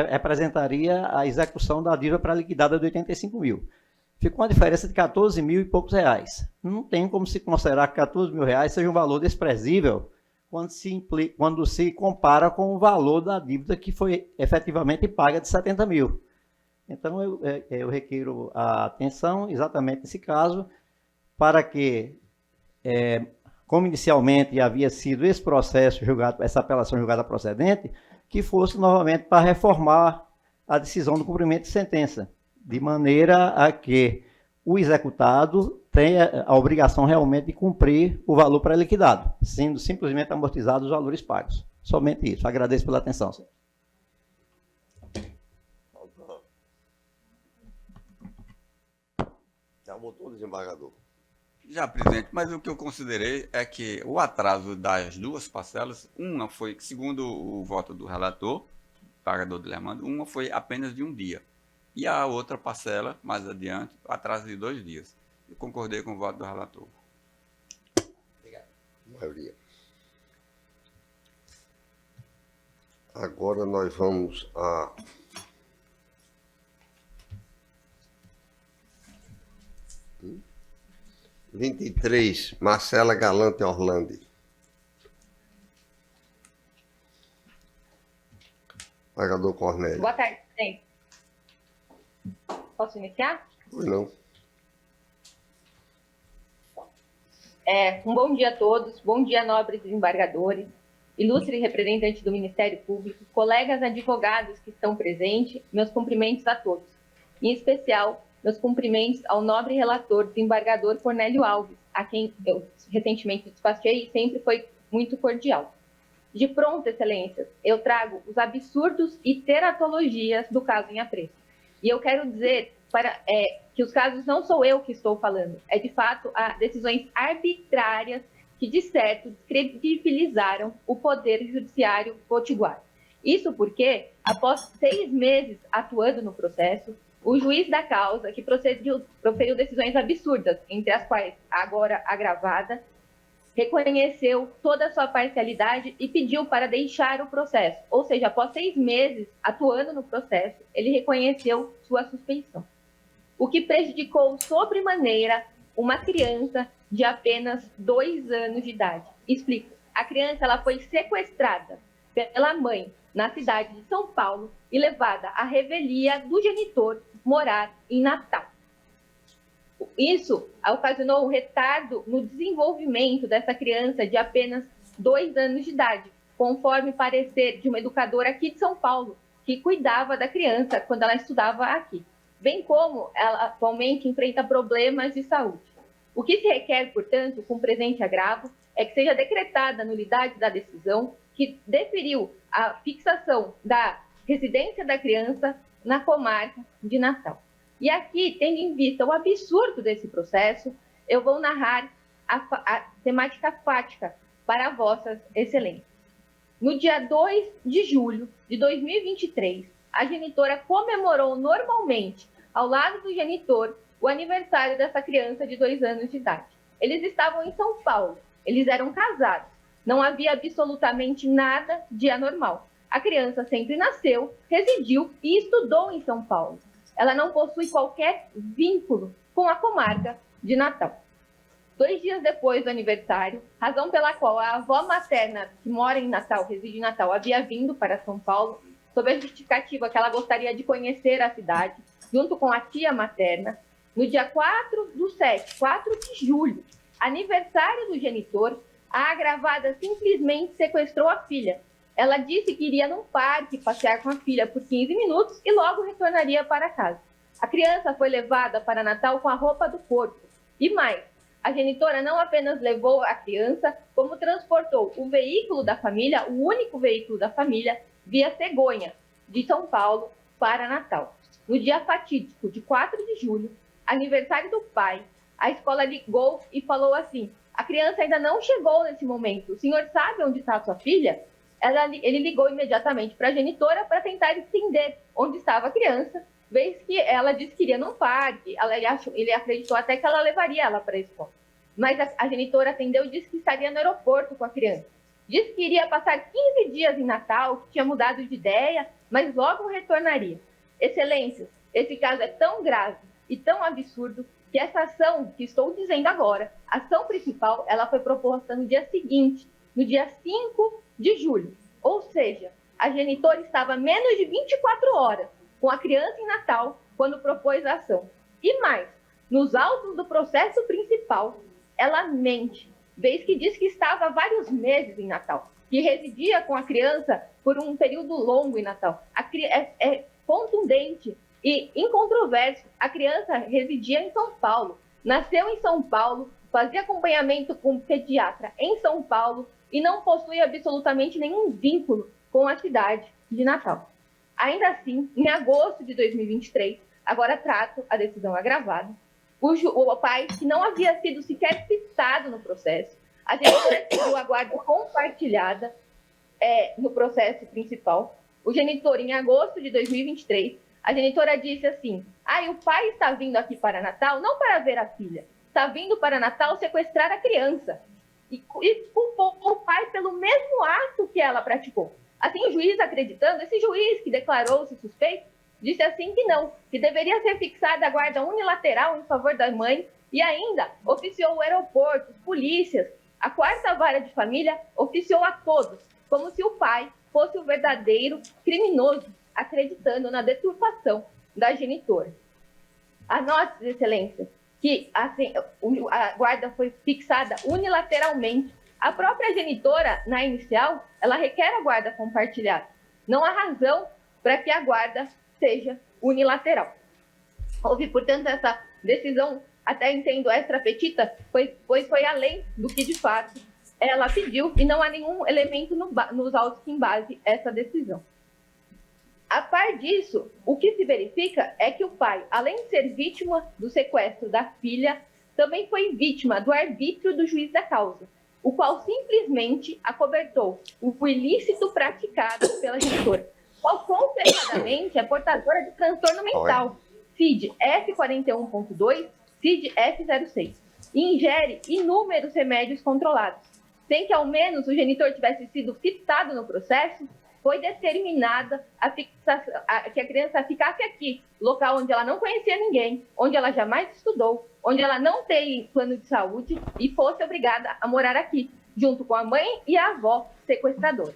representaria a execução da dívida pré-liquidada de 85 mil. Ficou uma diferença de 14 mil e poucos reais. Não tem como se considerar que 14 mil reais seja um valor desprezível quando se compara com o valor da dívida que foi efetivamente paga de 70 mil. Então, eu requiro a atenção, exatamente nesse caso, para que, como inicialmente havia sido esse processo julgado, essa apelação julgada procedente, que fosse novamente para reformar a decisão do cumprimento de sentença, de maneira a que o executado tenha a obrigação realmente de cumprir o valor pré-liquidado, sendo simplesmente amortizados os valores pagos. Somente isso. Agradeço pela atenção, senhor. Já votou, desembargador? Já, presidente, mas o que eu considerei é que o atraso das duas parcelas, uma foi, segundo o voto do relator, pagador do Lermando, uma foi apenas de um dia. E a outra parcela, mais adiante, atraso de 2 dias. Eu concordei com o voto do relator. Obrigado. Maioria. Agora nós vamos a... Hum? 23, Marcela Galante Orlando. Pagador Cornélio. Boa tarde, presidente. Posso iniciar? Pois não. Um bom dia a todos, bom dia, nobres desembargadores, ilustre representante do Ministério Público, colegas advogados que estão presentes, meus cumprimentos a todos. Em especial, meus cumprimentos ao nobre relator, desembargador Cornélio Alves, a quem eu recentemente despachei e sempre foi muito cordial. De pronto, excelências, eu trago os absurdos e teratologias do caso em apreço. E eu quero dizer que os casos não sou eu que estou falando, é de fato as decisões arbitrárias que, de certo, descredibilizaram o Poder Judiciário potiguar. Isso porque, após 6 meses atuando no processo, o juiz da causa, que proferiu decisões absurdas, entre as quais agora agravada, reconheceu toda a sua parcialidade e pediu para deixar o processo. Ou seja, após 6 meses atuando no processo, ele reconheceu sua suspeição. O que prejudicou sobremaneira uma criança de apenas 2 anos de idade. Explico. A criança ela foi sequestrada pela mãe na cidade de São Paulo e levada à revelia do genitor morar em Natal. Isso ocasionou um retardo no desenvolvimento dessa criança de apenas 2 anos de idade, conforme parecer de uma educadora aqui de São Paulo, que cuidava da criança quando ela estudava aqui, bem como ela atualmente enfrenta problemas de saúde. O que se requer, portanto, com o presente agravo, é que seja decretada a nulidade da decisão que deferiu a fixação da residência da criança na comarca de Natal. E aqui, tendo em vista o absurdo desse processo, eu vou narrar a temática fática para vossas excelências. No dia 2 de julho de 2023, a genitora comemorou normalmente, ao lado do genitor, o aniversário dessa criança de 2 anos de idade. Eles estavam em São Paulo, eles eram casados, não havia absolutamente nada de anormal. A criança sempre nasceu, residiu e estudou em São Paulo. Ela não possui qualquer vínculo com a comarca de Natal. 2 dias depois do aniversário, razão pela qual a avó materna que mora em Natal, reside em Natal, havia vindo para São Paulo, sob a justificativa que ela gostaria de conhecer a cidade, junto com a tia materna, no dia 4 de julho, aniversário do genitor, a agravada simplesmente sequestrou a filha. Ela disse que iria num parque passear com a filha por 15 minutos e logo retornaria para casa. A criança foi levada para Natal com a roupa do corpo. E mais, a genitora não apenas levou a criança, como transportou o veículo da família, o único veículo da família, via cegonha, de São Paulo para Natal. No dia fatídico de 4 de julho, aniversário do pai, a escola ligou e falou assim: A criança ainda não chegou nesse momento. O senhor sabe onde está a sua filha? Ele ligou imediatamente para a genitora para tentar entender onde estava a criança, vez que ela disse que iria num parque. Ele acreditou até que ela levaria ela para a escola. Mas a genitora atendeu e disse que estaria no aeroporto com a criança. Disse que iria passar 15 dias em Natal, que tinha mudado de ideia, mas logo retornaria. Excelências, esse caso é tão grave e tão absurdo que essa ação que estou dizendo agora, a ação principal, ela foi proposta no dia seguinte, no dia 5 de julho. Ou seja, a genitora estava menos de 24 horas com a criança em Natal quando propôs a ação. E mais, nos autos do processo principal, ela mente, vez que diz que estava há vários meses em Natal, que residia com a criança por um período longo em Natal. É contundente e incontroverso. A criança residia em São Paulo, nasceu em São Paulo, fazia acompanhamento com o pediatra em São Paulo e não possui absolutamente nenhum vínculo com a cidade de Natal. Ainda assim, em agosto de 2023, agora trato a decisão agravada, o pai, que não havia sido sequer citado no processo, a genitora pediu a guarda compartilhada no processo principal. O genitor, em agosto de 2023, a genitora disse assim: o pai está vindo aqui para Natal não para ver a filha, está vindo para Natal sequestrar a criança. E culpou o pai pelo mesmo ato que ela praticou. Assim, o juiz, acreditando, esse juiz que declarou-se suspeito, disse assim que não, que deveria ser fixada a guarda unilateral em favor da mãe e ainda oficiou o aeroporto, polícias, a 4ª vara de família oficiou a todos, como se o pai fosse o verdadeiro criminoso, acreditando na deturpação da genitora. Anote, excelência, que assim, a guarda foi fixada unilateralmente. A própria genitora, na inicial, ela requer a guarda compartilhada. Não há razão para que a guarda seja unilateral. Houve, portanto, essa decisão, até entendo extra-petita, pois foi além do que, de fato, ela pediu e não há nenhum elemento nos autos que embase essa decisão. A par disso, o que se verifica é que o pai, além de ser vítima do sequestro da filha, também foi vítima do arbítrio do juiz da causa, o qual simplesmente acobertou o ilícito praticado pela genitora, qual confessadamente é portadora de transtorno mental, CID F41.2, CID F06, e ingere inúmeros remédios controlados. Sem que ao menos o genitor tivesse sido citado no processo, foi determinada que a criança ficasse aqui, local onde ela não conhecia ninguém, onde ela jamais estudou, onde ela não tem plano de saúde e fosse obrigada a morar aqui, junto com a mãe e a avó sequestradora.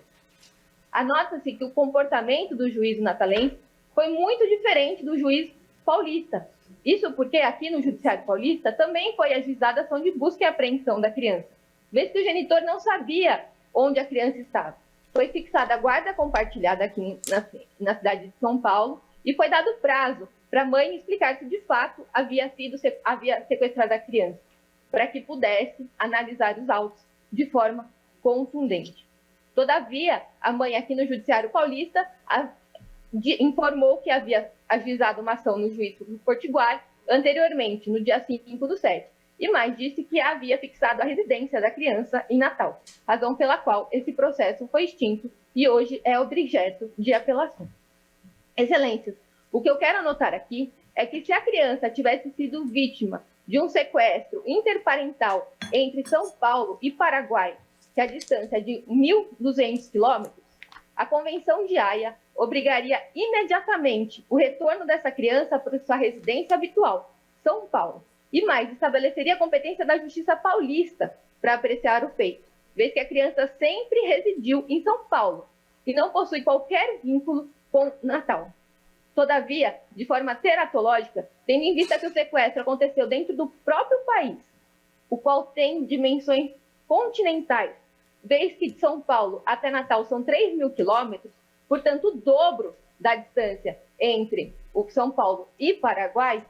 Anota-se que o comportamento do juiz natalense foi muito diferente do juiz paulista. Isso porque aqui no Judiciário Paulista também foi ajuizada a ação de busca e apreensão da criança, vez que o genitor não sabia onde a criança estava. Foi fixada a guarda compartilhada aqui na cidade de São Paulo e foi dado prazo para a mãe explicar se de fato havia sequestrado a criança, para que pudesse analisar os autos de forma contundente. Todavia, a mãe aqui no Judiciário Paulista informou que havia ajuizado uma ação no juízo do Potiguar anteriormente, no dia 5/7, e mais disse que havia fixado a residência da criança em Natal, razão pela qual esse processo foi extinto e hoje é objeto de apelação. Excelências, o que eu quero anotar aqui é que se a criança tivesse sido vítima de um sequestro interparental entre São Paulo e Paraguai, que a distância é de 1.200 quilômetros, a Convenção de Haia obrigaria imediatamente o retorno dessa criança para sua residência habitual, São Paulo, e mais, estabeleceria a competência da Justiça Paulista para apreciar o feito, vez que a criança sempre residiu em São Paulo e não possui qualquer vínculo com Natal. Todavia, de forma teratológica, tendo em vista que o sequestro aconteceu dentro do próprio país, o qual tem dimensões continentais, vez que de São Paulo até Natal são 3.000 quilômetros, portanto, o dobro da distância entre o São Paulo e Paraguai,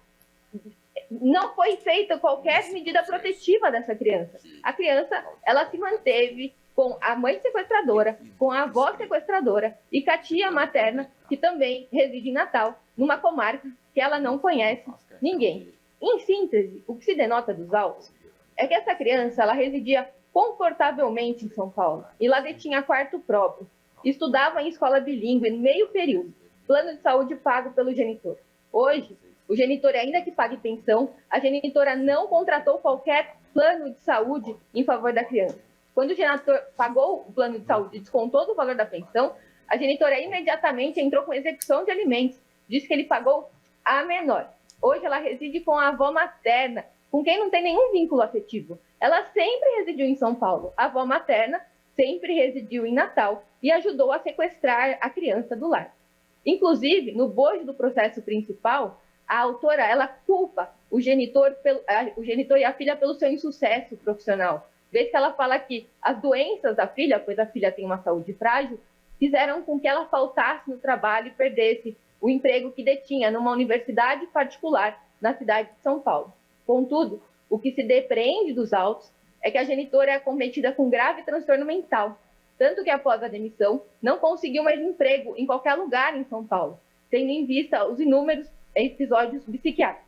não foi feita qualquer medida protetiva dessa criança. A criança, ela se manteve com a mãe sequestradora, com a avó sequestradora e com a tia materna, que também reside em Natal, numa comarca que ela não conhece ninguém. Em síntese, o que se denota dos autos é que essa criança ela residia confortavelmente em São Paulo e lá detinha quarto próprio. Estudava em escola bilíngue no meio período, plano de saúde pago pelo genitor. Hoje, o genitor, ainda que pague pensão, a genitora não contratou qualquer plano de saúde em favor da criança. Quando o genitor pagou o plano de saúde e descontou do valor da pensão, a genitora imediatamente entrou com execução de alimentos, disse que ele pagou a menor. Hoje ela reside com a avó materna, com quem não tem nenhum vínculo afetivo. Ela sempre residiu em São Paulo. A avó materna sempre residiu em Natal e ajudou a sequestrar a criança do lar. Inclusive, no bojo do processo principal, a autora ela culpa o genitor e a filha pelo seu insucesso profissional. Vez que ela fala que as doenças da filha, pois a filha tem uma saúde frágil, fizeram com que ela faltasse no trabalho e perdesse o emprego que detinha numa universidade particular na cidade de São Paulo. Contudo, o que se depreende dos autos é que a genitora é acometida com grave transtorno mental, tanto que após a demissão não conseguiu mais emprego em qualquer lugar em São Paulo, tendo em vista os inúmeros episódios psiquiátricos.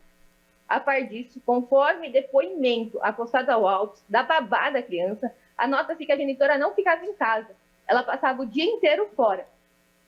A par disso, conforme depoimento acostado ao autos da babá da criança, anota-se que a genitora não ficava em casa, ela passava o dia inteiro fora.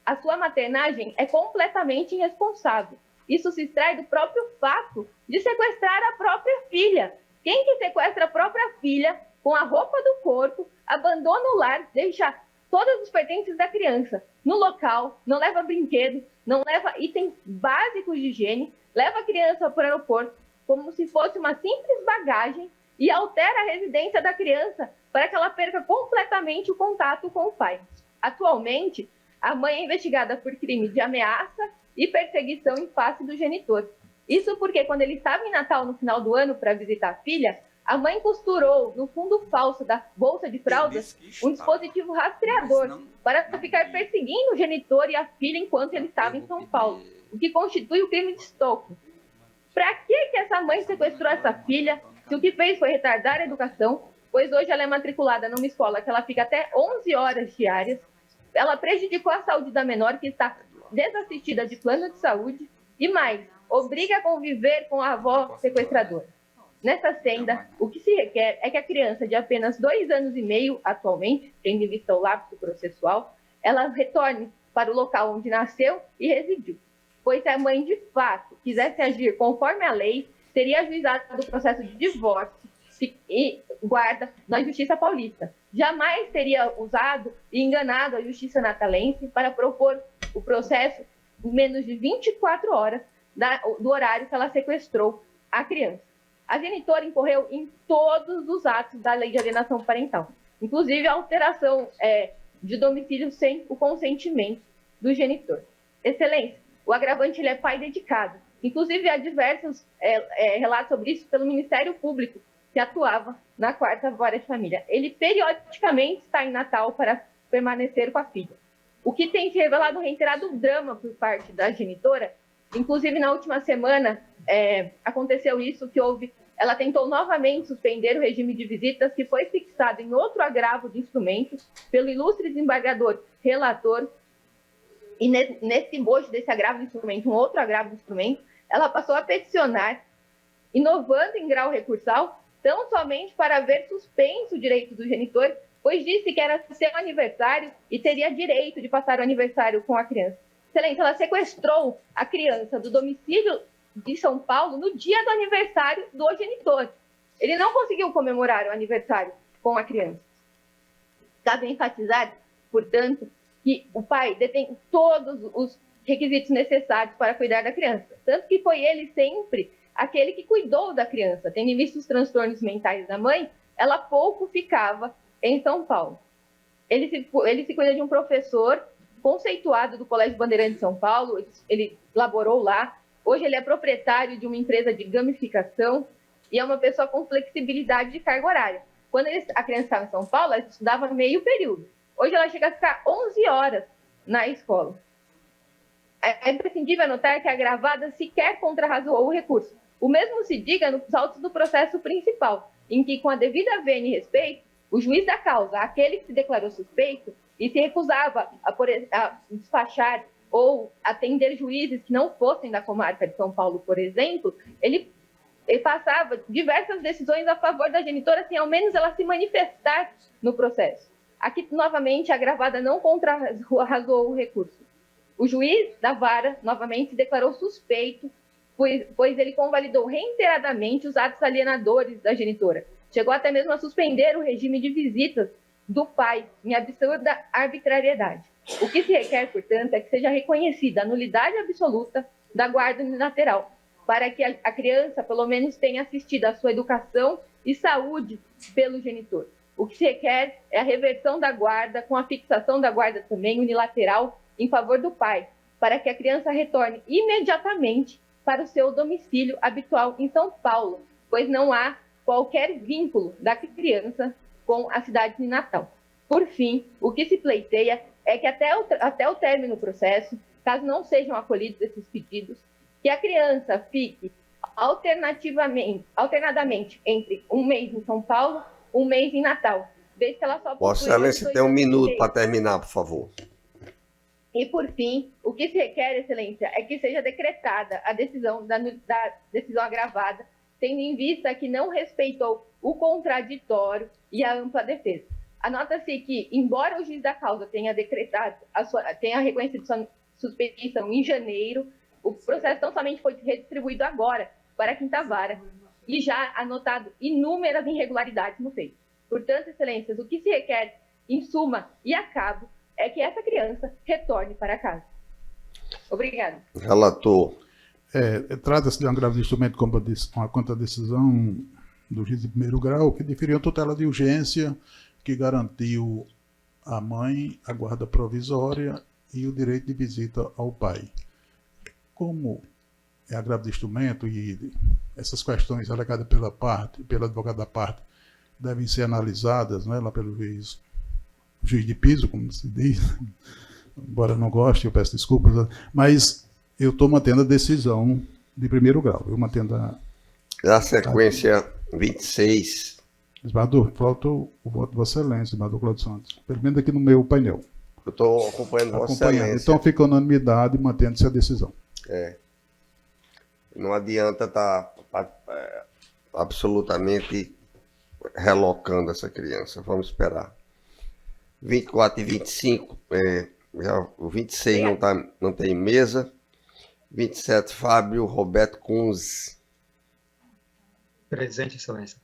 A sua maternagem é completamente irresponsável. Isso se extrai do próprio fato de sequestrar a própria filha. Quem que sequestra a própria filha com a roupa do corpo, abandona o lar, deixa todos os pertences da criança no local, não leva brinquedo, não leva itens básicos de higiene, leva a criança para o aeroporto como se fosse uma simples bagagem e altera a residência da criança para que ela perca completamente o contato com o pai. Atualmente, a mãe é investigada por crime de ameaça e perseguição em face do genitor. Isso porque quando ele estava em Natal no final do ano para visitar a filha, a mãe costurou no fundo falso da bolsa de fraldas um dispositivo rastreador para ficar perseguindo o genitor e a filha enquanto ele estava em São Paulo, o que constitui o crime de estupro. Para que essa mãe sequestrou essa filha, se o que fez foi retardar a educação, pois hoje ela é matriculada numa escola que ela fica até 11 horas diárias, ela prejudicou a saúde da menor que está desassistida de plano de saúde e mais, obriga a conviver com a avó sequestradora. Nessa senda, o que se requer é que a criança de apenas 2 anos e meio, atualmente, tendo em vista o lapso processual, ela retorne para o local onde nasceu e residiu. Pois se a mãe, de fato, quisesse agir conforme a lei, teria ajuizado o processo de divórcio e guarda na Justiça Paulista. Jamais teria usado e enganado a Justiça Natalense para propor o processo em menos de 24 horas do horário que ela sequestrou a criança. A genitora incorreu em todos os atos da lei de alienação parental, inclusive a alteração de domicílio sem o consentimento do genitor. Excelência, o agravante ele é pai dedicado. Inclusive, há diversos relatos sobre isso pelo Ministério Público, que atuava na 4ª Vara de Família. Ele periodicamente está em Natal para permanecer com a filha. O que tem se revelado um reiterado drama por parte da genitora. Inclusive, na última semana, aconteceu isso, que ela tentou novamente suspender o regime de visitas, que foi fixado em outro agravo de instrumentos pelo ilustre desembargador relator. E nesse bojo desse agravo de instrumento, um outro agravo de instrumento, ela passou a peticionar, inovando em grau recursal, tão somente para ver suspenso o direito do genitor, pois disse que era seu aniversário e teria direito de passar o aniversário com a criança. Excelência, ela sequestrou a criança do domicílio de São Paulo no dia do aniversário do genitor. Ele não conseguiu comemorar o aniversário com a criança. Cabe enfatizar, portanto, que o pai detém todos os requisitos necessários para cuidar da criança. Tanto que foi ele sempre aquele que cuidou da criança. Tendo em vista os transtornos mentais da mãe, ela pouco ficava em São Paulo. Ele se cuida de um professor conceituado do Colégio Bandeirantes de São Paulo, ele laborou lá. Hoje ele é proprietário de uma empresa de gamificação e é uma pessoa com flexibilidade de carga horária. Quando a criança estava em São Paulo, ela estudava meio período. Hoje ela chega a ficar 11 horas na escola. É imprescindível anotar que a agravada sequer contrarrazou o recurso. O mesmo se diga nos autos do processo principal, em que, com a devida vênia e respeito, o juiz da causa, aquele que se declarou suspeito e se recusava a despachar ou atender juízes que não fossem da comarca de São Paulo, por exemplo, ele Ele passava diversas decisões a favor da genitora, sem ao menos ela se manifestar no processo. Aqui, novamente, a agravada não contrarrazou o recurso. O juiz da vara, novamente, se declarou suspeito, pois ele convalidou reiteradamente os atos alienadores da genitora. Chegou até mesmo a suspender o regime de visitas do pai, em absurda arbitrariedade. O que se requer, portanto, é que seja reconhecida a nulidade absoluta da guarda unilateral, para que a criança, pelo menos, tenha assistido à sua educação e saúde pelo genitor. O que se requer é a reversão da guarda, com a fixação da guarda também unilateral em favor do pai, para que a criança retorne imediatamente para o seu domicílio habitual em São Paulo, pois não há qualquer vínculo da criança com a cidade de Natal. Por fim, o que se pleiteia é que até o término do processo, caso não sejam acolhidos esses pedidos, que a criança fique alternadamente entre um mês em São Paulo, um mês em Natal, desde que ela só Vossa Excelência tem 1 minuto para terminar, por favor. E, por fim, o que se requer, Excelência, é que seja decretada a decisão da decisão agravada, tendo em vista que não respeitou o contraditório e a ampla defesa. Anota-se que, embora o juiz da causa tenha reconhecido sua suspeição em janeiro, o processo tão somente foi redistribuído agora para a quinta vara e já anotado inúmeras irregularidades no feito. Portanto, Excelências, o que se requer, em suma e a cabo, é que essa criança retorne para casa. Obrigada. Relator. Trata-se de um agravo de instrumento como uma contradecisão do juiz de primeiro grau que diferiu a tutela de urgência que garantiu à mãe a guarda provisória e o direito de visita ao pai. Como é agravo de instrumento e essas questões alegadas pelo advogado da parte, devem ser analisadas, né, lá pelo juiz de piso, como se diz, embora não goste, eu peço desculpas, mas eu estou mantendo a decisão de primeiro grau. Eu mantendo a sequência 26. Esmador, falta o voto de Vossa Excelência, Esmador Cláudio Santos. Pelo menos aqui no meu painel. Eu estou acompanhando Vossa Excelência. Então fica unanimidade mantendo-se a decisão. Não adianta estar absolutamente relocando essa criança. Vamos esperar. 24 e 25, o 26 não tem mesa. 27, Fábio Roberto Kunze. Presente, Excelência.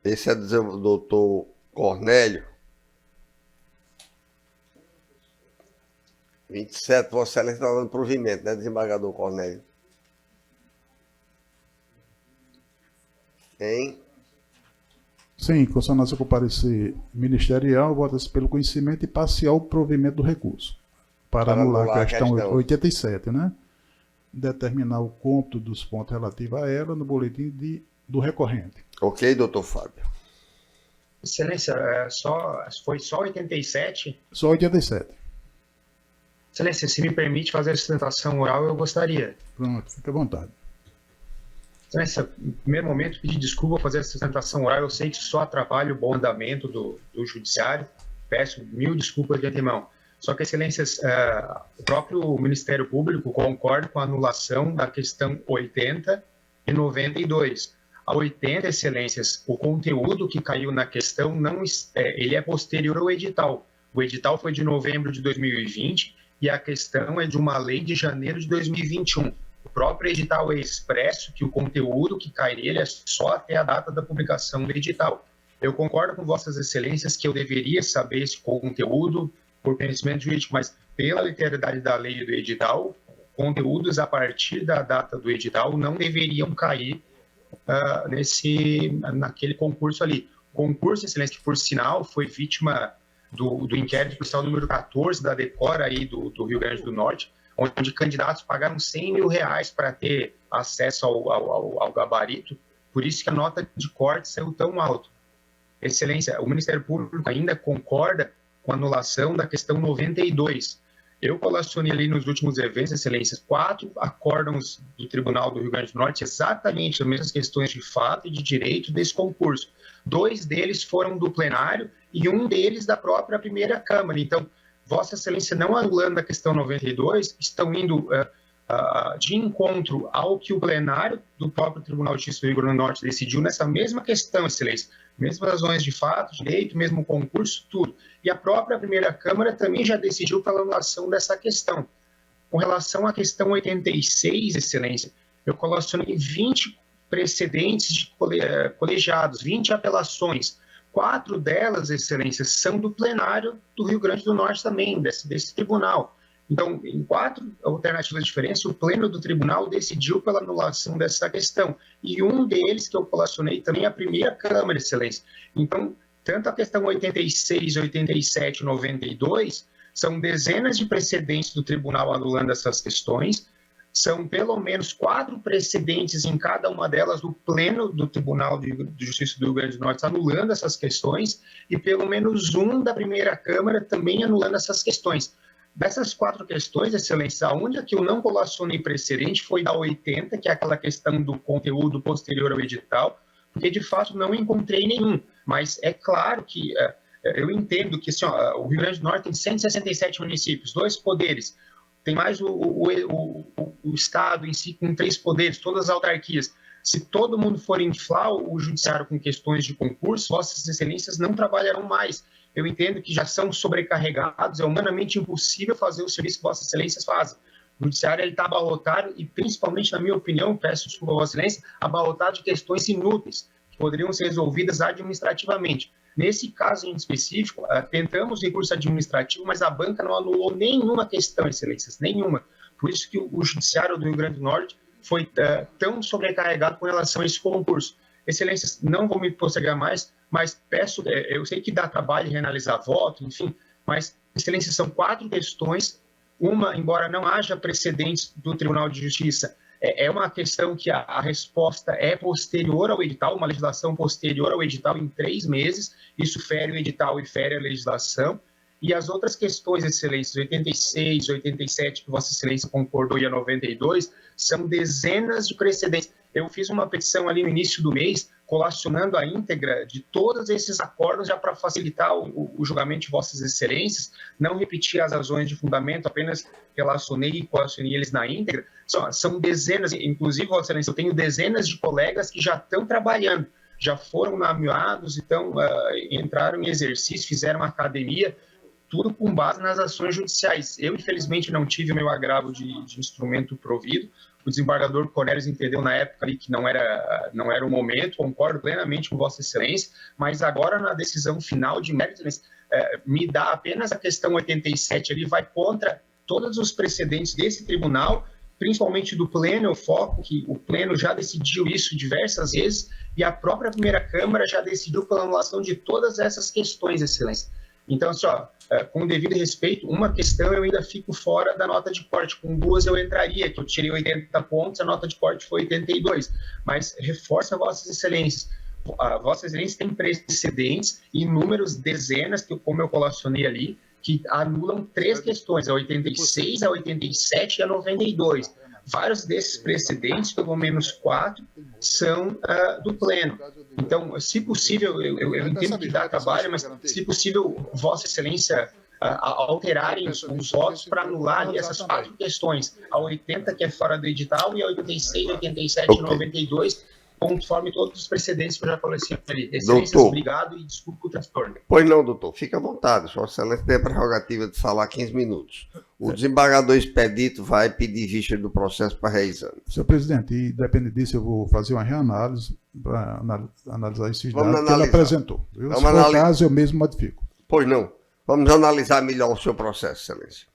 Esse é do doutor Cornélio. 27, Vossa Excelência está dando provimento, né, desembargador Cornélio? Hein? Sim, consonância com o parecer ministerial, vota-se pelo conhecimento e parcial provimento do recurso. Para anular a questão 87, né? Determinar o cômputo dos pontos relativos a ela no boletim do recorrente. Ok, doutor Fábio. Excelência, foi só 87? Só 87. Excelência, se me permite fazer a sustentação oral, eu gostaria. Pronto, fica à vontade. Excelência, no primeiro momento, pedir desculpa por fazer a sustentação oral. Eu sei que só atrapalha o bom andamento do judiciário. Peço 1000 desculpas de antemão. Só que, Excelências, o próprio Ministério Público concorda com a anulação da questão 80 e 92. A 80, Excelências, o conteúdo que caiu na questão ele é posterior ao edital. O edital foi de novembro de 2020 e a questão é de uma lei de janeiro de 2021. O próprio edital é expresso que o conteúdo que cai nele é só até a data da publicação do edital. Eu concordo com Vossas Excelências que eu deveria saber esse conteúdo por conhecimento jurídico, mas pela literalidade da lei e do edital, conteúdos a partir da data do edital não deveriam cair naquele concurso ali. O concurso, Excelência, que por sinal foi vítima do inquérito policial número 14 da DECOR aí do Rio Grande do Norte, onde candidatos pagaram R$100 mil para ter acesso ao gabarito, por isso que a nota de corte saiu tão alto. Excelência, o Ministério Público ainda concorda com a anulação da questão 92. Eu colacionei ali nos últimos eventos, Excelências, 4 acórdãos do Tribunal do Rio Grande do Norte, exatamente as mesmas questões de fato e de direito desse concurso. 2 deles foram do plenário e um deles da própria primeira Câmara. Então, Vossa Excelência, não anulando a questão 92, estão indo de encontro ao que o plenário do próprio Tribunal de Justiça do Rio Grande do Norte decidiu nessa mesma questão, Excelência. Mesmas razões de fato, direito, mesmo concurso, tudo. E a própria primeira Câmara também já decidiu pela anulação dessa questão. Com relação à questão 86, Excelência, eu colacionei 20 precedentes de colegiados, 20 apelações. 4 delas, Excelência, são do plenário do Rio Grande do Norte também, desse tribunal. Então, em 4 alternativas diferentes, o pleno do tribunal decidiu pela anulação dessa questão. E um deles, que eu colacionei também, é a primeira Câmara, Excelência. Então, tanto a questão 86, 87 e 92, são dezenas de precedentes do tribunal anulando essas questões. São pelo menos 4 precedentes em cada uma delas do pleno do Tribunal de Justiça do Rio Grande do Norte anulando essas questões, e pelo menos um da primeira Câmara também anulando essas questões. Dessas 4 questões, Excelência, a única que eu não colacionei precedente foi da 80, que é aquela questão do conteúdo posterior ao edital, porque de fato não encontrei nenhum. Mas é claro que eu entendo que assim, o Rio Grande do Norte tem 167 municípios, 2 poderes, tem mais o Estado em si com 3 poderes, todas as autarquias. Se todo mundo for inflar o judiciário com questões de concurso, Vossas Excelências não trabalharão mais. Eu entendo que já são sobrecarregados, é humanamente impossível fazer o serviço que Vossas Excelências fazem. O judiciário está abarrotado e, principalmente, na minha opinião, peço desculpa a Vossa Excelência, abarrotado de questões inúteis, que poderiam ser resolvidas administrativamente. Nesse caso em específico, tentamos recurso administrativo, mas a banca não anulou nenhuma questão, Excelências, nenhuma. Por isso que o Judiciário do Rio Grande do Norte foi tão sobrecarregado com relação a esse concurso. Excelências, não vou me postergar mais, mas peço, eu sei que dá trabalho reanalisar voto, enfim, mas, Excelências, são 4 questões. Uma, embora não haja precedentes do Tribunal de Justiça, é uma questão que a resposta é posterior ao edital, uma legislação posterior ao edital em 3 meses, isso fere o edital e fere a legislação. E as outras questões, Excelências, 86, 87, que Vossa Excelência concordou, e a 92, são dezenas de precedentes. Eu fiz uma petição ali no início do mês, colacionando a íntegra de todos esses acordos, já para facilitar o julgamento de Vossas Excelências, não repetir as razões de fundamento, apenas relacionei e colacionei eles na íntegra. São dezenas, inclusive, Vossa Excelência, eu tenho dezenas de colegas que já estão trabalhando, já foram nomeados, então entraram em exercício, fizeram academia, tudo com base nas ações judiciais. Eu, infelizmente, não tive o meu agravo de instrumento provido. O desembargador Cornelius entendeu na época ali que não era o momento, concordo plenamente com Vossa Excelência, mas agora na decisão final de mérito, me dá apenas a questão 87, ele vai contra todos os precedentes desse tribunal, principalmente do pleno, eu foco que o pleno já decidiu isso diversas vezes, e a própria primeira Câmara já decidiu pela anulação de todas essas questões, Excelência. Então, assim, com o devido respeito, uma questão eu ainda fico fora da nota de corte, com 2 eu entraria, que eu tirei 80 pontos, a nota de corte foi 82, mas reforça Vossas Excelências. Vossas Excelências têm precedentes, inúmeros, dezenas, que como eu colacionei ali, que anulam 3 questões, a 86, a 87 e a 92. Vários desses precedentes, pelo menos 4, são do pleno. Então, se possível, eu entendo que dá trabalho, mas se possível, Vossa Excelência alterarem os votos para anular ali essas 4 questões. A 80, que é fora do edital, e a 86, 87 e 92, conforme todos os precedentes que eu já colacionei ali. Excelências, Doutor. obrigado e desculpe o transtorno. Pois não, doutor. Fica à vontade. Vossa Excelência tem a prerrogativa de falar 15 minutos. O desembargador Expedito vai pedir vista do processo para reexame. Senhor presidente, e depende disso, eu vou fazer uma reanálise para analisar esses dados que ele apresentou. Se for o caso, eu mesmo modifico. Pois não. Vamos analisar melhor o seu processo, Excelência.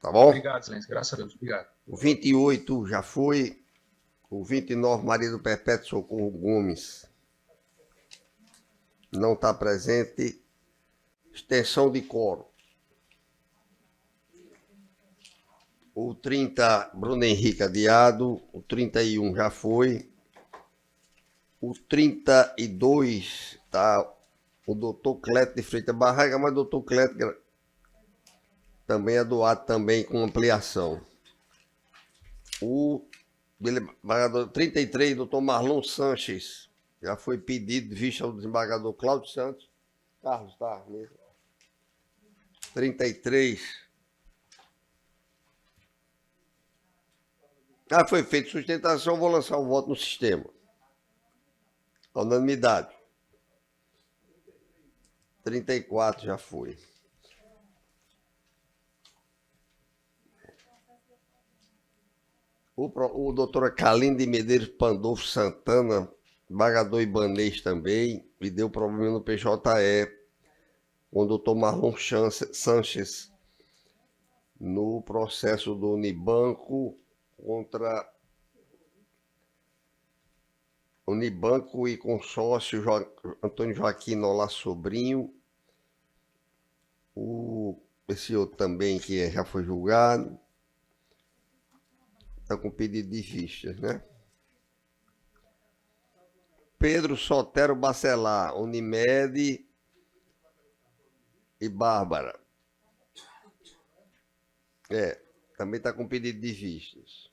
Tá bom? Obrigado, Excelência. Graças a Deus. Obrigado. O 28 já foi. O 29, marido Perpétuo Socorro Gomes. Não está presente. Extensão de quórum. O 30, Bruno Henrique adiado. O 31 já foi. O 32 está o doutor Cleto de Freitas Barraga, mas o doutor Cleto também é doado também com ampliação. O 33, doutor Marlon Sanches, já foi pedido de vista ao desembargador Cláudio Santos. Carlos, tá mesmo. 33. Ah, foi feita sustentação, vou lançar o voto no sistema. Unanimidade. 34 já foi. O doutora Kalinde Medeiros Pandolfo Santana, embargador ibanês também, e deu problema no PJE, com o doutor Marlon Sanches, no processo do Unibanco contra Unibanco e consórcio Antônio Joaquim Nolá Sobrinho. Esse outro também que já foi julgado. Está com pedido de vistas, né? Pedro Sotero Bacelar, Unimed e Bárbara. Também está com pedido de vistas.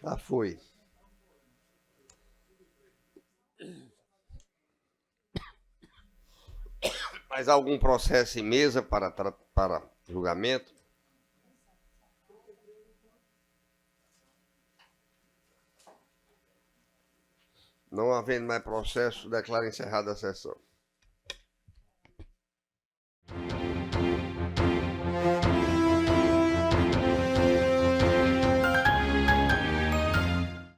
Ah, foi. Mais algum processo em mesa para julgamento? Não havendo mais processo, declaro encerrada a sessão.